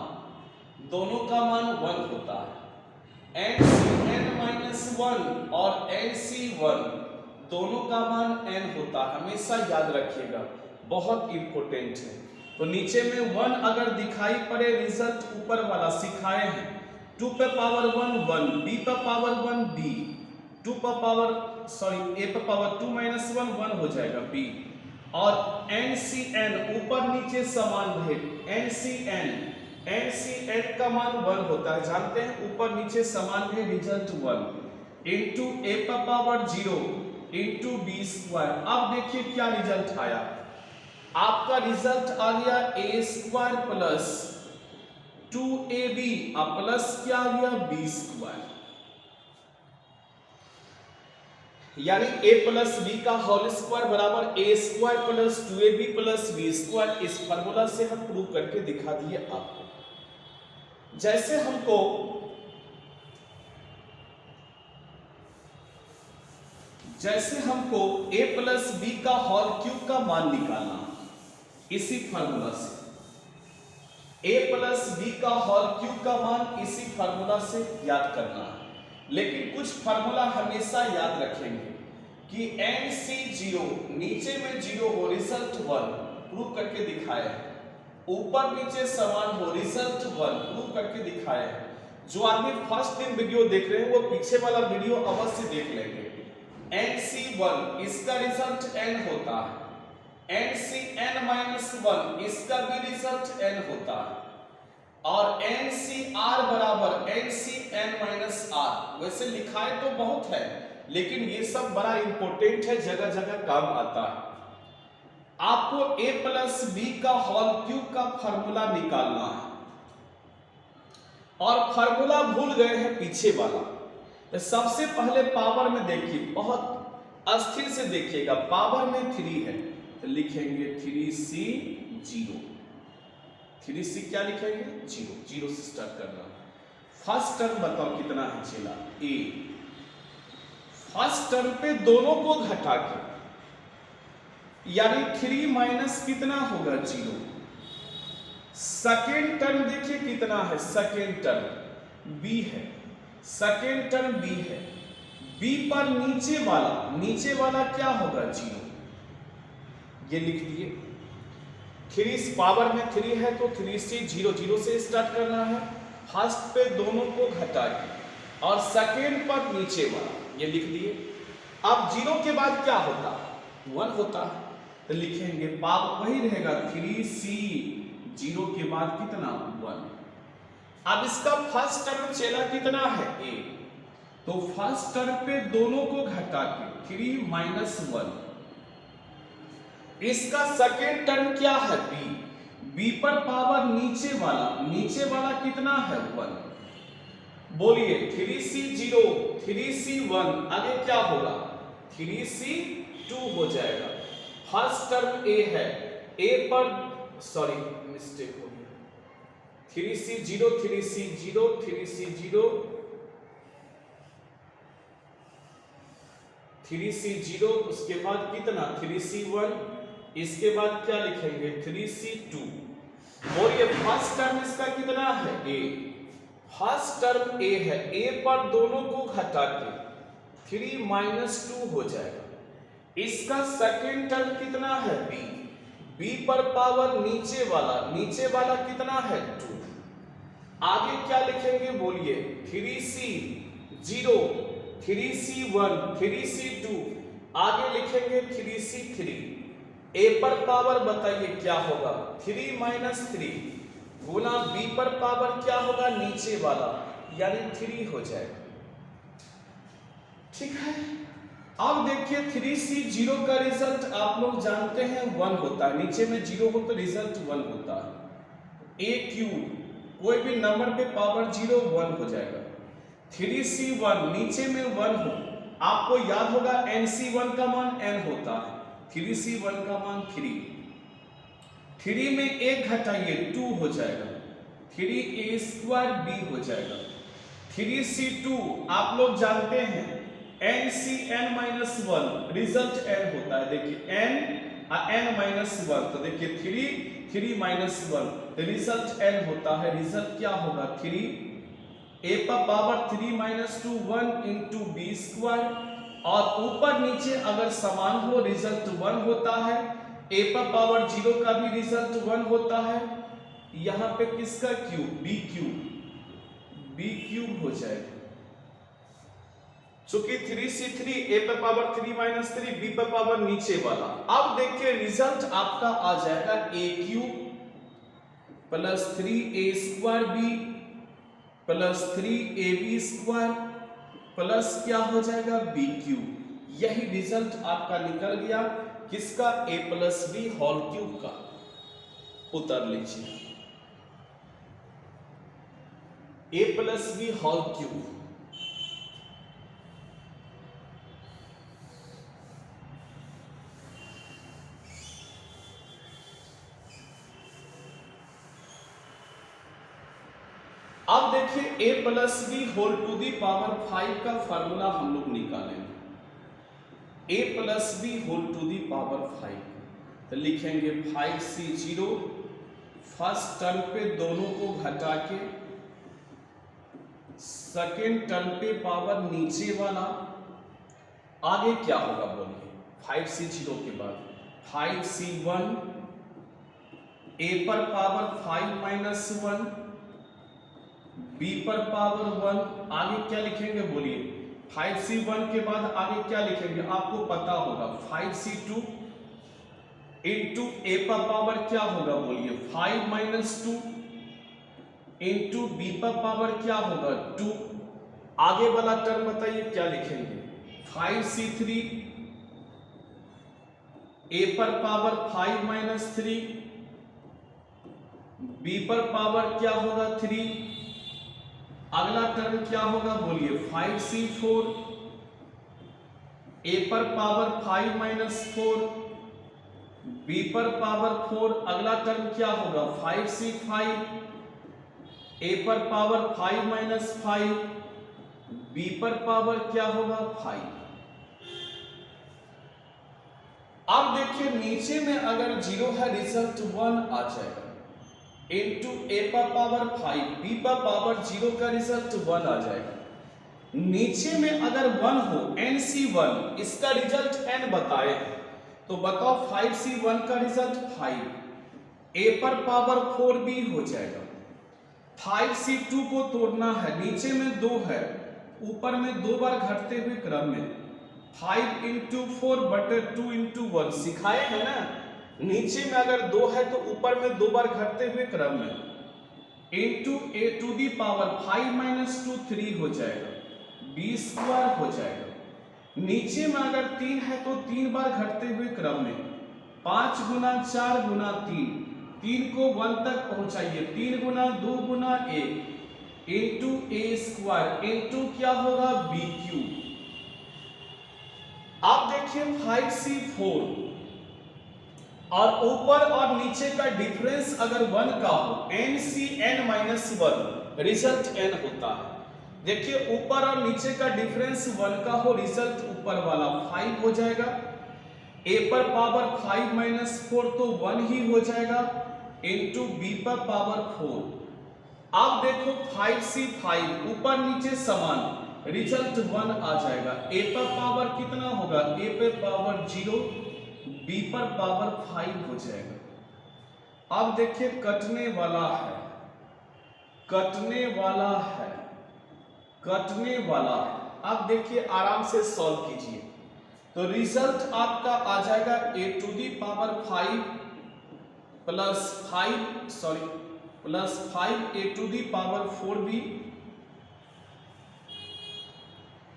दोनों का मान 1 होता है। NCN-1 और NC1 दोनों का मान n होता है, हमेशा याद रखिएगा, बहुत इंपॉर्टेंट है। तो नीचे में 1 अगर दिखाई पड़े, रिजल्ट ऊपर वाला सिखाए हैं, 2 पे पावर 1 1, b पे पावर 1 b, 2 पे पावर a पे पावर 2 माइनस 1 1 हो जाएगा b, और NCN ऊपर नीचे समान रहे, NCN का मान 1 होता है, जानते हैं, ऊपर नीचे समान है, रिजल्ट 1 इंटू a पे पावर 0 इंटू b स्क्वायर। अब देखिए क्या रिजल्ट आया, आपका रिजल्ट आ गया a स्क्वायर प्लस 2ab, अब प्लस क्या आ गया b स्क्वायर, यानी a प्लस b का होल स्क्वायर बराबर a square plus 2ab plus b square. इस फार्मूला से हम प्रूव करके दिखा दिए आपको। जैसे हमको a प्लस b का होल क्यूब का मान निकालना, इसी फार्मूला से a प्लस b का होल क्यूब का मान इसी फार्मूला से याद करना है। लेकिन कुछ फार्मूला हमेशा याद रखेंगे कि NC0 नीचे में 0 हो, रिजल्ट 1 प्रूव करके दिखाया है, ऊपर नीचे समान हो, रिजल्ट 1 प्रूव करके दिखाया है। जो आदमी फर्स्ट दिन वीडियो देख रहे हैं वो पीछे वाला वीडियो अवश्य देख लेंगे। NC1 इसका रिजल्ट n होता है, NCn-1 इसका भी रिजल्ट n होता है, और NCR बराबर NCn-R। वैसे लिखाए तो बहुत है, लेकिन ये सब बड़ा इंपॉर्टेंट है, जगह जगह काम आता है। आपको a प्लस b का होल क्यूब का फार्मूला निकालना है, और फार्मूला भूल गए हैं पीछे वाला। तो सबसे पहले पावर में देखिए, बहुत अस्थिर से देखिएगा, पावर में 3 है तो लिखेंगे 3c0, 3c क्या लिखेंगे 0, 0 से स्टार्ट करना। फर्स्ट टर्म बताओ कितना है चला a, फर्स्ट टर्म पे दोनों को घटा के, यानी 3 माइनस कितना होगा 0। सेकेंड टर्म देखिए कितना है, सेकेंड टर्म b है, सेकेंड टर्म b है, b पर नीचे वाला क्या होगा 0, ये लिख दिए। 3 पावर में 3 है तो 3c0, 0 से स्टार्ट करना है, फर्स्ट पे दोनों को घटा के, और सेकेंड पर नीचे वाला, ये लिख दिए। अब 0 के बाद क्या होता है 1 होता है, तो लिखेंगे पावर वही रहेगा 3c0 के बाद कितना 1। अब इसका फर्स्ट टर्म चला कितना है a, तो फर्स्ट टर्म पे दोनों को घटा के 3 माइनस 1। इसका सेकेंड टर्म क्या है b, b पर पावर नीचे वाला कितना है 1। बोलिए 3c0 3c1, आगे क्या होगा 3c2 हो जाएगा। फर्स्ट टर्म a है, a पर सॉरी मिस्टेक हो गया, 3c0 3c0 3c0 3c0, उसके बाद कितना 3c1, इसके बाद क्या लिखेंगे 3c2। बोलिए फर्स्ट टर्म इसका कितना है a, फर्स्ट टर्म a है, a पर दोनों को घटा के 3 माइनस 2 हो जाएगा। इसका सेकेंड टर्म कितना है b, b पर पावर नीचे वाला कितना है 2। आगे क्या लिखेंगे बोलिए 3c0 3c1 3c2, आगे लिखेंगे 3c3। a पर पावर बताइए क्या होगा 3 माइनस 3 गुना b पर पावर क्या होगा नीचे वाला, यानी 3 हो जाएगा। ठीक है, अब देखिए 3c0 का रिजल्ट आप लोग जानते हैं 1 होता है, नीचे में 0 हो तो रिजल्ट 1 होता है। a क्यूब कोई भी नंबर पे पावर 0 1 हो जाएगा। 3c1 नीचे में 1 हो, आपको याद होगा nc1 का मान n होता है, 3c1 का मान 3, 3 में 1 घटाइए 2 हो जाएगा, 3a² b हो जाएगा। 3c2 आप लोग जानते हैं NCn-1 रिजल्ट n होता है, देखिए n-1, तो देखिए 3 माइनस 1 रिजल्ट n होता है। रिजल्ट क्या होगा 3 a पर power 3 minus 2 1 into b square, और ऊपर नीचे अगर समान हो रिजल्ट 1 होता है, a पर पावर 0 का भी रिजल्ट 1 होता है। यहां पे किसका क्यूब, b क्यूब हो जाएगा, चूंकि 3c3 a पर पावर 3 माइनस 3 b पर पावर नीचे वाला। अब देखिए रिजल्ट आपका आ जाएगा a cube plus 3a square b plus 3ab square plus क्या हो जाएगा b क्यूब। यही रिजल्ट आपका निकल गया किसका, a plus b whole cube का। उतर लीजिए a plus b whole cube. अब देखिए a plus B whole to the power 5 का फॉर्मूला हम लोग निकालेंगे। a plus B whole to the power 5 तो लिखेंगे 5c0, फर्स्ट टर्म पे दोनों को घटा के, सेकेंड टर्म पे पावर नीचे वाला, आगे क्या होगा बोलिए, 5c0 के बाद 5c1, a पर पावर 5 माइनस 1, b पर पावर 1, आगे क्या लिखेंगे बोलिए, 5c1 के बाद आगे क्या लिखेंगे आपको पता होगा, 5c2 इंटू a पर पावर क्या होगा बोलिए 5 माइनस 2 इंटू b पर पावर क्या होगा 2। आगे वाला टर्म बताइए क्या लिखेंगे, 5c3 a पर पावर 5 माइनस 3, b पर पावर क्या होगा 3, अगला टर्म क्या होगा बोलिए 5c4 a पर पावर 5 माइनस 4, b पर पावर 4, अगला टर्म क्या होगा 5c5 a पर पावर 5 माइनस 5, b पर पावर क्या होगा 5। अब देखिए नीचे में अगर 0 है रिजल्ट 1 आ जाएगा, इंटू a पर पावर 5, b पर पावर 0 का रिजल्ट 1 आ जाएगा। नीचे में अगर 1 हो nc1, इसका रिजल्ट n बताए तो बताओ 5c1 का रिजल्ट 5, a पर पावर 4b हो जाएगा। 5c2 को तोड़ना है, नीचे में 2 है, ऊपर में 2 बार घटते हुए क्रम में 5 इंटू 4 बटे 2 इंटू 1 सिखाए है ना। नीचे में अगर 2 है तो ऊपर में 2 बार घटते हुए क्रम में into a to the power 5 minus 2 3 हो जाएगा, b स्क्वायर हो जाएगा। नीचे में अगर 3 है तो 3 बार घटते हुए क्रम में 5 गुना 4 गुना 3, 3 को 1 तक पहुंचाइए, 3 गुना 2 गुना 1 इंटू a स्क्वायर इंटू क्या होगा b क्यूब। आप देखिए 5c4 और ऊपर और नीचे का डिफरेंस अगर 1 का हो, n माइनस 1 रिजल्ट n होता है। देखिए ऊपर और नीचे का डिफरेंस 1 का हो, रिजल्ट ऊपर वाला 5 हो जाएगा। a पर पावर 5 माइनस 4 तो 1 ही हो जाएगा इंटू b पर पावर 4। अब देखो 5c5 ऊपर नीचे समान, रिजल्ट 1 आ जाएगा। a पर पावर कितना होगा, a पर पावर 0, b पर पावर 5 हो जाएगा। अब देखिए कटने वाला है, कटने वाला है, कटने वाला है। अब देखिए आराम से सॉल्व कीजिए तो रिजल्ट आपका आ जाएगा a to the power 5 plus 5 a to the power 4b,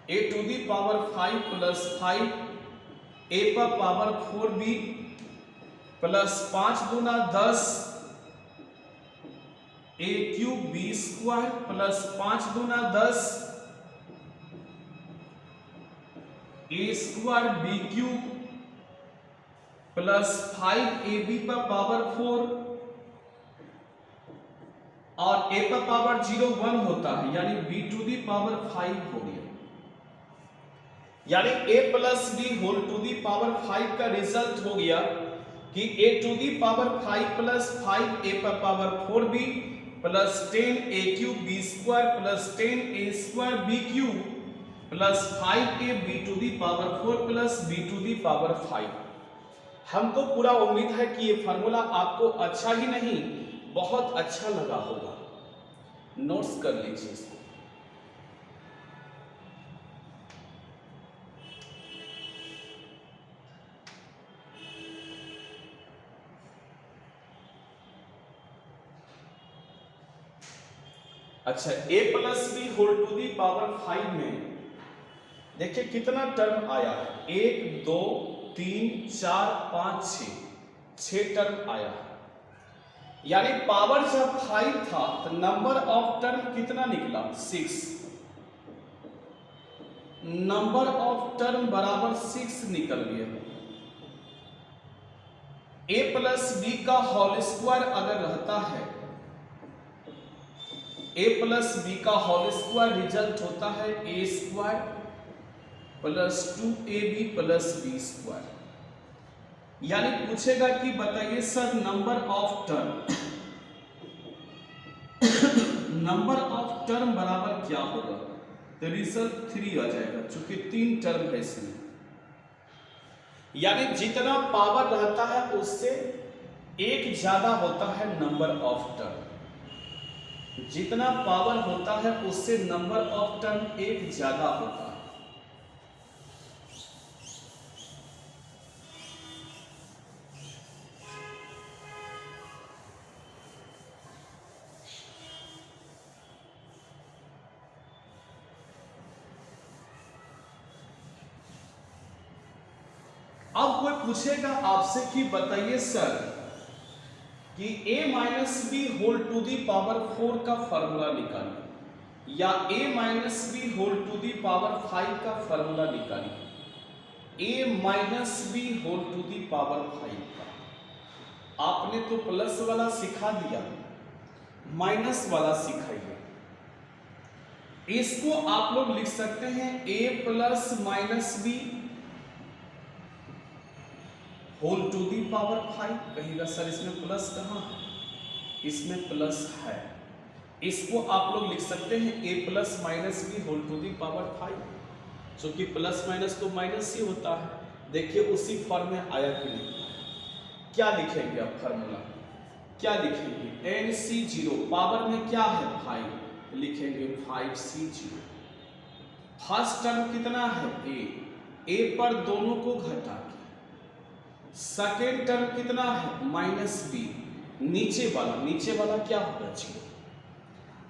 a to the power 5 plus 5 a पर पावर 4b प्लस 5 गुना 10 a cube b square plus 5 गुना 10 a square b cube plus 5ab पर power 4 और a पर power 0 1 होता है यानी b to the power 5 हो गया। यानी a plus B whole to the power 5 का रिजल्ट हो गया कि a to the power 5 plus 5 a पर power 4b plus 10 a cube b square plus 10 a square b cube plus 5a b to the power 4 plus b to the power 5। हमको पूरा उम्मीद है कि ये फार्मूला आपको अच्छा ही नहीं बहुत अच्छा लगा होगा। नोट्स कर लीजिए इसको। अच्छा, a plus B whole to the power 5 में देखिए कितना टर्म आया है, 1 2 3 4 5 6 टर्म आया है। यानी पावर जब 5 था तो नंबर ऑफ टर्म कितना निकला 6। नंबर ऑफ टर्म बराबर 6 निकल गया। a प्लस बी का होल स्क्वायर अगर रहता है, a प्लस बी का होल स्क्वायर रिजल्ट होता है a square plus 2ab plus B square. यानी पूछेगा कि बताइए sir number of term number of term बराबर क्या होगा, तो रिजल्ट 3 आ जाएगा क्योंकि 3 टर्म है इसमें। यानी जितना पावर रहता है उससे एक ज्यादा होता है नंबर ऑफ टर्म। जितना पावर होता है उससे नंबर ऑफ टर्म एक ज्यादा होता है। अब कोई पूछेगा आपसे कि बताइए सर कि a minus B whole to the power 4 का फॉर्मूला निकालिए या a minus B whole to the power 5 का फॉर्मूला निकालिए। a minus B whole to the power 5 का आपने तो प्लस वाला सिखा दिया, माइनस वाला सिखाइए। इसको आप लोग लिख सकते हैं a plus minus B whole to the power 5। कहिएगा सर इसमें प्लस कहाँ है, इसमें प्लस है। इसको आप लोग लिख सकते हैं a plus minus B whole to the power 5, क्योंकि प्लस माइनस तो माइनस ही होता है। देखिए उसी फॉर्म में आया कि नहीं। क्या लिखेंगे आप फॉर्मूला, क्या लिखेंगे, NC0 पावर में क्या है 5, लिखेंगे 5C0। फर्स्ट टर्म कितना है a पर दोनों को घटा के। सेकेंड टर्म कितना है माइनस बी, नीचे वाला क्या होगा 0।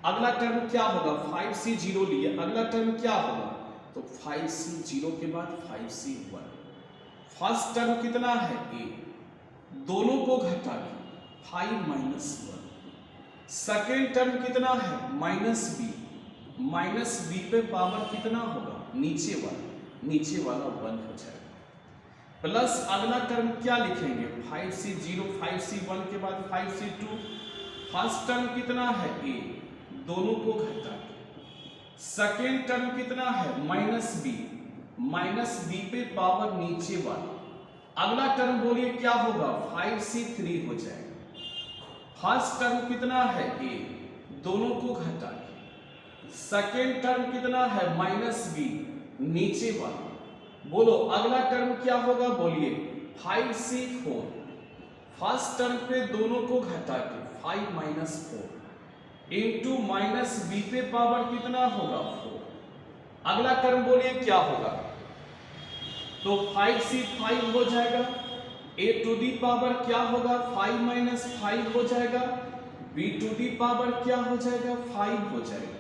अगला टर्म क्या होगा 5C0 लिए, अगला टर्म क्या होगा तो 5C0 के बाद 5C1। फर्स्ट टर्म कितना है a, दोनों को घटा के 5 माइनस 1। सेकेंड टर्म कितना है माइनस बी पे पावर कितना होगा नीचे वाला 1 हो जाएगा। प्लस अगला टर्म क्या लिखेंगे 5C0, 5C1 के बाद 5C2। फर्स्ट टर्म कितना है a, दोनों को घटा के। सेकेंड टर्म कितना है माइनस बी पे पावर नीचे वाला। अगला टर्म बोलिए क्या होगा 5C3 हो जाएगा। फर्स्ट टर्म कितना है a, दोनों को घटा के। सेकेंड टर्म कितना है माइनस बी नीचे वाला। बोलो अगला टर्म क्या होगा, बोलिए 5C4। फर्स्ट टर्म पे दोनों को घटा के 5 माइनस 4 इंटू माइनस बी पे पावर कितना होगा 4। अगला टर्म बोलिए क्या होगा, तो 5C5 हो जाएगा। a टू दी पावर क्या होगा 5 माइनस 5 हो जाएगा, b टू दी पावर क्या हो जाएगा 5 हो जाएगा।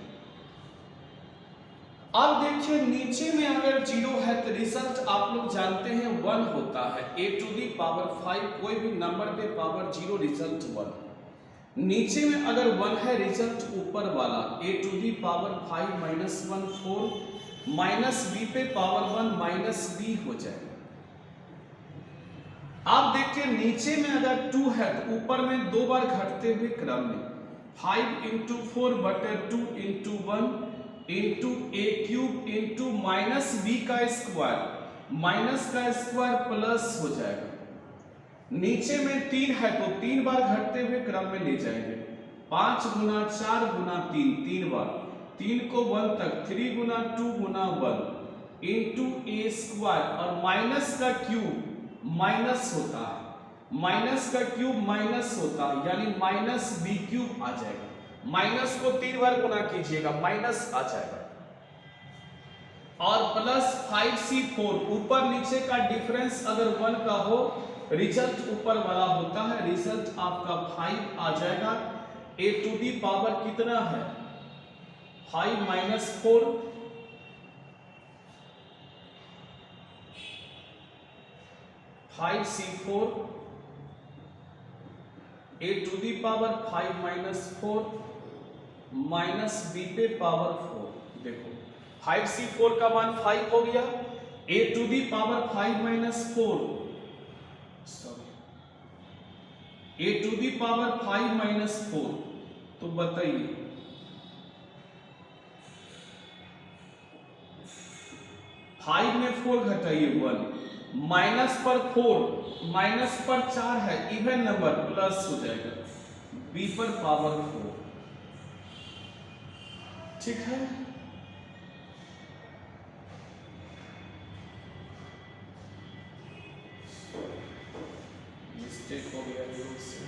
अब देखिए नीचे में अगर 0 है तो रिजल्ट आप लोग जानते हैं 1 होता है। a टू दी पावर 5 कोई भी नंबर पे पावर 0 रिजल्ट 1। नीचे में अगर 1 है रिजल्ट ऊपर वाला a to the power 5 minus 1 4 minus b पे पावर 1 माइनस b हो जाएगा। आप देखिए नीचे में अगर 2 है तो ऊपर में 2 बार घटते हुए क्रम में 5 इंटू 4 बटे 2 इंटू 1 इंटू ए क्यूब इंटू माइनस बी का स्क्वायर, माइनस का स्क्वायर प्लस हो जाएगा। नीचे में 3 है तो 3 बार घटते हुए क्रम में ले जाएंगे। 5 गुना 4 गुना 3 3 बार, 3 को 1 तक, 3 गुना 2 गुना 1 इंटू ए स्क्वायर, और माइनस का क्यूब माइनस होता है, माइनस का क्यूब माइनस होता है, यानी माइनस बी क्यूब आ जाएगा। माइनस को 3 बार गुना कीजिएगा, माइनस आ जाएगा। और प्लस 5c4, ऊपर नीचे का डिफरेंस अगर 1 का हो, रिजल्ट ऊपर वाला होता है, रिजल्ट आपका 5 आ जाएगा। ए टू दी पावर कितना है, 5 minus 4, 5c4, A to the power 5 minus 4 minus B पे पावर 4। देखो 5c4 का मान 5 हो गया, A to the power 5 minus 4, sorry, A to the power 5 minus 4, तो बताइए 5 में 4 घटाइए 1, माइनस पर 4, माइनस पर 4 है, इवन नंबर, प्लस हो जाएगा बी पर पावर 4। ठीक है, मिस्टेक हो गया योग से।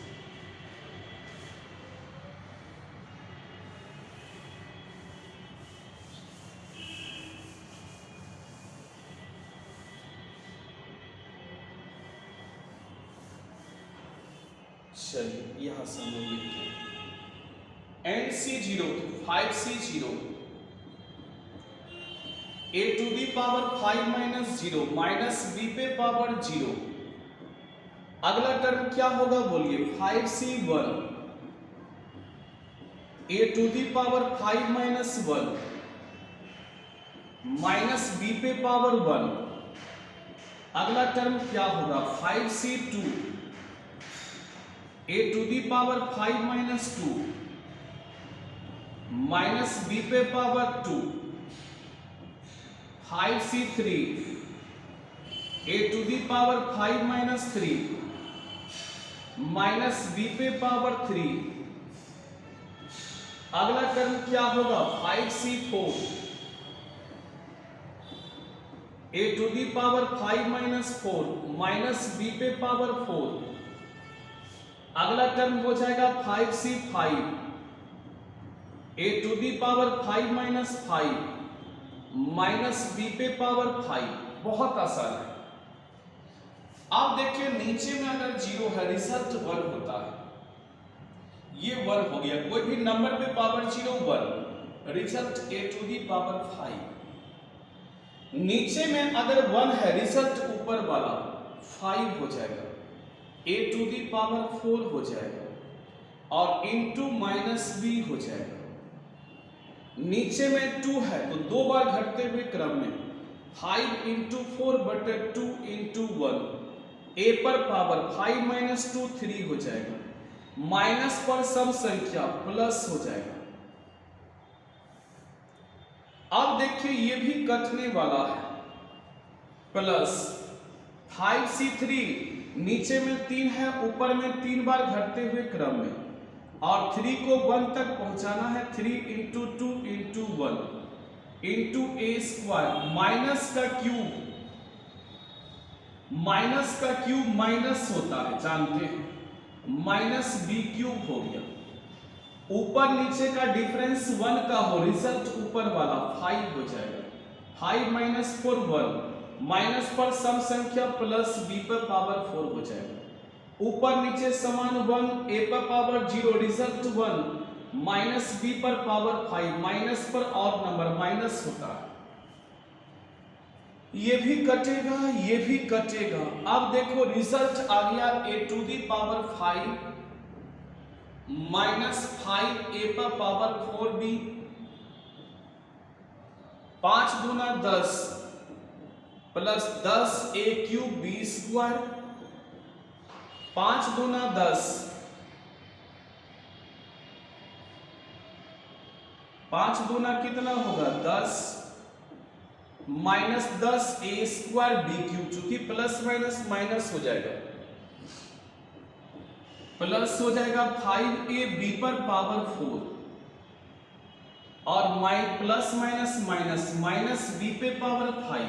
चलिए यहां से हम लोग लिखते हैं NC0 5C0, A to the power 5 minus 0 minus B पे पावर 0। अगला टर्म क्या होगा बोलिए, 5C1, A to the power 5 minus 1 minus B पे पावर 1। अगला टर्म क्या होगा, 5C2, A to the power 5 minus 2 minus B पे power 2। 5C3, A to the power 5 minus 3 minus B पे पावर 3। अगला टर्म क्या होगा, 5C4, A to the power 5 minus 4 minus B पे पावर 4। अगला टर्म हो जाएगा 5C5, a to the power 5 minus 5 minus B पे पावर 5। बहुत आसान है। आप देखिए नीचे में अगर 0 है, रिजल्ट 1 होता है, ये 1 हो गया, कोई भी नंबर पे power 0 1, result a to the power 5। नीचे में अगर 1 है, रिजल्ट ऊपर वाला 5 हो जाएगा, ए टू दी पावर 4 हो जाएगा, और इंटू माइनस बी हो जाएगा। नीचे में 2 है तो 2 बार घटते हुए क्रम में 5 इंटू 4 बटे 2 इंटू 1, ए पर पावर 5 माइनस 2 3 हो जाएगा, माइनस पर सम संख्या प्लस हो जाएगा। अब देखिए ये भी कटने वाला है, प्लस 5C3, नीचे में 3 है, ऊपर में 3 बार घटते हुए क्रम में, और 3 को 1 तक पहुंचाना है, 3 इंटू 2 इंटू 1 इंटू ए स्क्वायर, माइनस का क्यूब, माइनस का क्यूब माइनस होता है जानते हैं, माइनस बी क्यूब हो गया। ऊपर नीचे का डिफरेंस 1 का हो, रिजल्ट ऊपर वाला 5 हो जाएगा, 5 माइनस 4 1, माइनस पर सम संख्या प्लस बी पर पावर 4 हो जाएगा। ऊपर नीचे समान 1, ए पर पावर 0, रिजल्ट 1, माइनस बी पर पावर 5, माइनस पर और नंबर माइनस होता है। ये भी कटेगा, ये भी कटेगा। अब देखो रिजल्ट आ गया A to the power 5 minus 5 ए पर पावर 4b, 5 दूना 10 प्लस 10 ए क्यूब बी स्क्वायर, 5 दूना 10, 5 दूना कितना होगा 10, माइनस 10 ए स्क्वायर बी क्यूब, चूंकि प्लस माइनस माइनस हो जाएगा, प्लस हो जाएगा 5 ए बी पर पावर 4, और plus minus minus minus B पे पावर 5,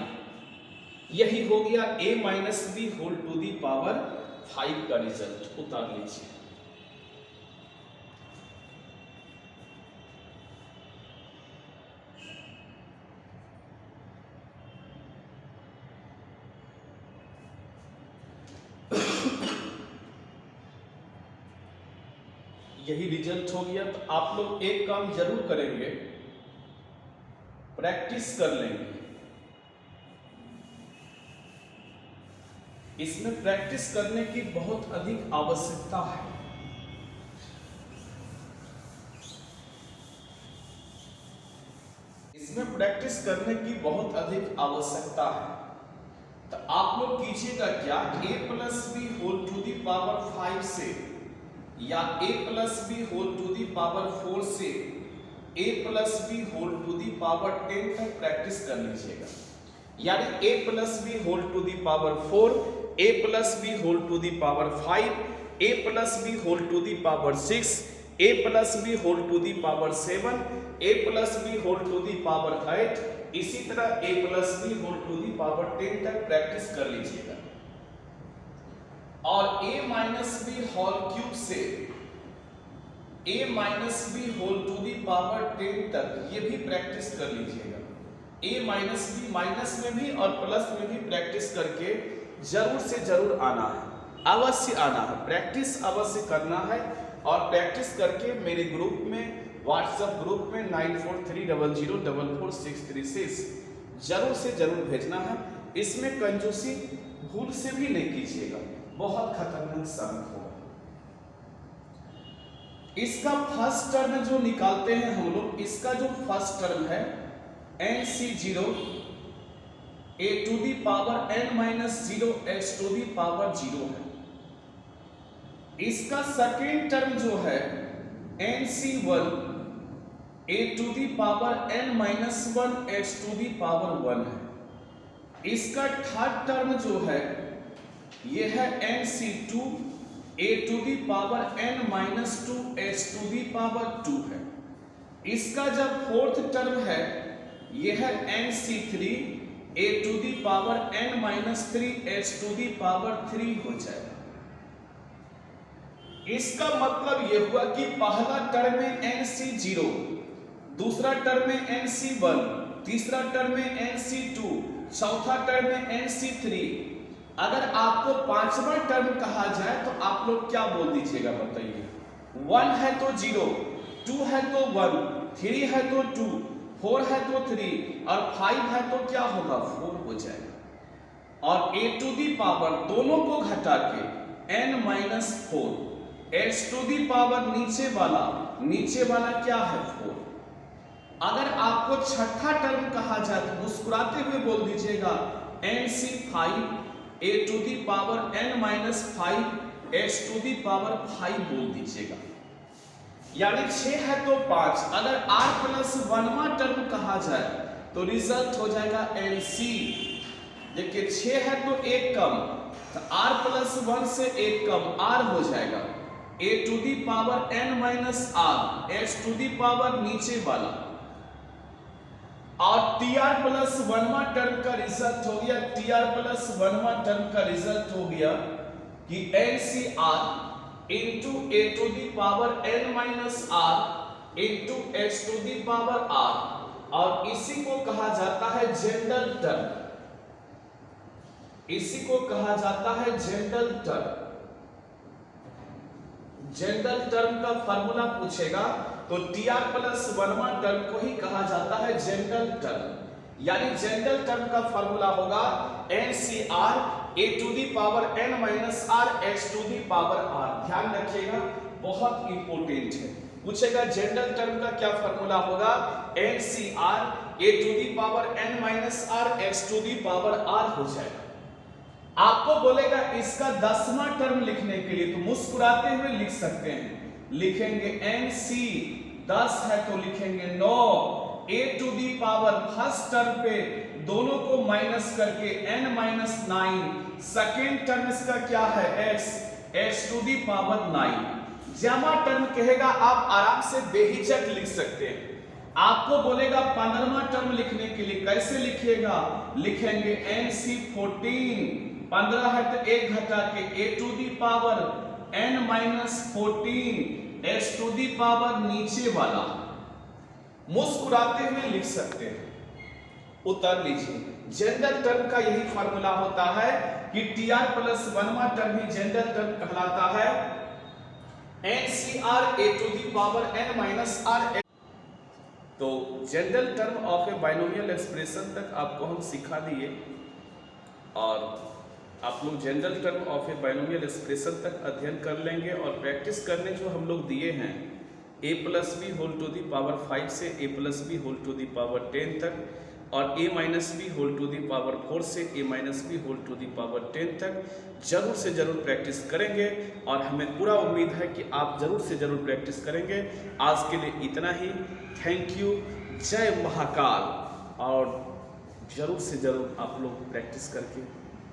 यही हो गया a minus B whole to the power 5 का रिजल्ट। उतार लीजिए। यही रिजल्ट हो गया। तो आप लोग एक काम जरूर करेंगे, प्रैक्टिस कर लेंगे। इसमें प्रैक्टिस करने की बहुत अधिक आवश्यकता है। इसमें प्रैक्टिस करने की बहुत अधिक आवश्यकता है। तो आप लोग कीजिएगा क्या, a plus B whole to the power 5 से या a plus B whole to the power 4 से a plus B whole to the power 10 तक प्रैक्टिस कर लीजिएगा। यानी a plus B whole to the power 4, a plus B whole to the power 5, a plus B whole to the power 6, a plus B whole to the power 7, a plus B whole to the power 8, इसी तरह a plus B whole to the power 10 तक practice कर लीजिएगा। और a minus B whole cube से a minus B whole to the power 10 तक ये भी प्रैक्टिस कर लीजिएगा। a माइनस बी माइनस में भी और प्लस में भी प्रैक्टिस करके जरूर से जरूर आना है, अवश्य आना है, प्रैक्टिस अवश्य करना है। और प्रैक्टिस करके मेरे ग्रुप में, व्हाट्सएप ग्रुप में 9430044636 जरूर से जरूर भेजना है। इसमें कंजूसी भूल से भी नहीं कीजिएगा, बहुत खतरनाक साबित होगा। इसका फर्स्ट टर्म जो निकालते हैं हम लोग, इसका जो फर्स्ट टर्म है nc0 a to the power n minus 0 x to the power 0 है। इसका सेकेंड टर्म जो है nc1 a to the power n minus 1 x to the power 1 है। इसका थर्ड टर्म जो है ये है nc2 a to the power n minus 2 x to the power 2 है। इसका जब फोर्थ टर्म है ये है nc3 a to the power n minus 3 x to the power 3 हो जाएगा। इसका मतलब ये हुआ कि पहला टर्म में nc0, दूसरा टर्म में nc1, तीसरा टर्म में nc2, चौथा टर्म में nc3। अगर आपको पांचवा टर्म कहा जाए तो आप लोग क्या बोल दीजिएगा बताइए? 1 है तो 0, 2 है तो 1, 3 है तो 2, 4 है तो 3 और 5 है तो क्या होगा? 4 हो जाएगा। और a टू दी पावर दोनों को घटा के n minus 4, x to the power नीचे वाला क्या है? 4। अगर आपको छठा टर्म कहा जाए तो मुस्कुराते हुए बोल दीजिएगा nc5 a to the power n minus 5 x to the power 5 बोल दीजिएगा। यानी 6 है तो 5। अगर r प्लस 1वां टर्म कहा जाए तो रिजल्ट हो जाएगा nc। देखिए 6 है तो 1 कम, तो r प्लस 1 से 1 कम r हो जाएगा a to the power n minus r x to the power नीचे वाला। और tr प्लस 1वां टर्म का रिजल्ट हो गया, tr प्लस 1वां टर्म का रिजल्ट हो गया कि ncr into a to the power n minus r into x to the power r। और इसी को कहा जाता है जनरल टर्म, इसी को कहा जाता है जनरल टर्म। जनरल टर्म का फार्मूला पूछेगा तो tr प्लस 1वां टर्म को ही कहा जाता है जनरल टर्म। यानी जनरल टर्म का फार्मूला होगा ncr a to the power n minus r x to the power r। ध्यान रखिएगा, बहुत इंपॉर्टेंट है। पूछेगा जनरल टर्म का क्या फार्मूला होगा? ncr a to the power n minus r x to the power r हो जाएगा। आपको बोलेगा इसका 10वां टर्म लिखने के लिए तो मुस्कुराते हुए लिख सकते हैं, लिखेंगे nc 10 है तो लिखेंगे 9 a to the power first term पे दोनों को माइनस करके n माइनस 9, सेकेंड टर्म इसका क्या है? x to the power 9। जमा टर्म कहेगा आप आराम से बेहिचक लिख सकते हैं। आपको बोलेगा 15वां टर्म लिखने के लिए, कैसे लिखिएगा? लिखेंगे NC14, 15 है तो 1 घटा के a to the power n-14 s to the power नीचे वाला। मुस्कुराते हुए लिख सकते हैं, उतर लीजिए। जनरल टर्म का यही फार्मूला होता है कि tr प्लस 1वां टर्म ही जनरल टर्म कहलाता है, NCR a to the power n-r। तो general term of a binomial expression तक आपको हम सिखा दिए, और आप लोग general term of a binomial expression तक अध्ययन कर लेंगे। और प्रैक्टिस करने जो हम लोग दिए हैं a plus B whole to the power 5 से a plus B whole to the power 10 तक, और a minus B whole to the power 4 से a minus B whole to the power 10 तक जरूर से जरूर प्रैक्टिस करेंगे, और हमें पूरा उम्मीद है कि आप जरूर से जरूर प्रैक्टिस करेंगे। आज के लिए इतना ही। थैंक यू, जय महाकाल। और जरूर से जरूर आप लोग प्रैक्टिस करके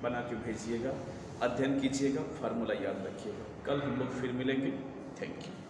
बना के भेजिएगा, अध्ययन कीजिएगा, फार्मूला याद रखिएगा। कल हम लोग फिर मिलेंगे। Thank you.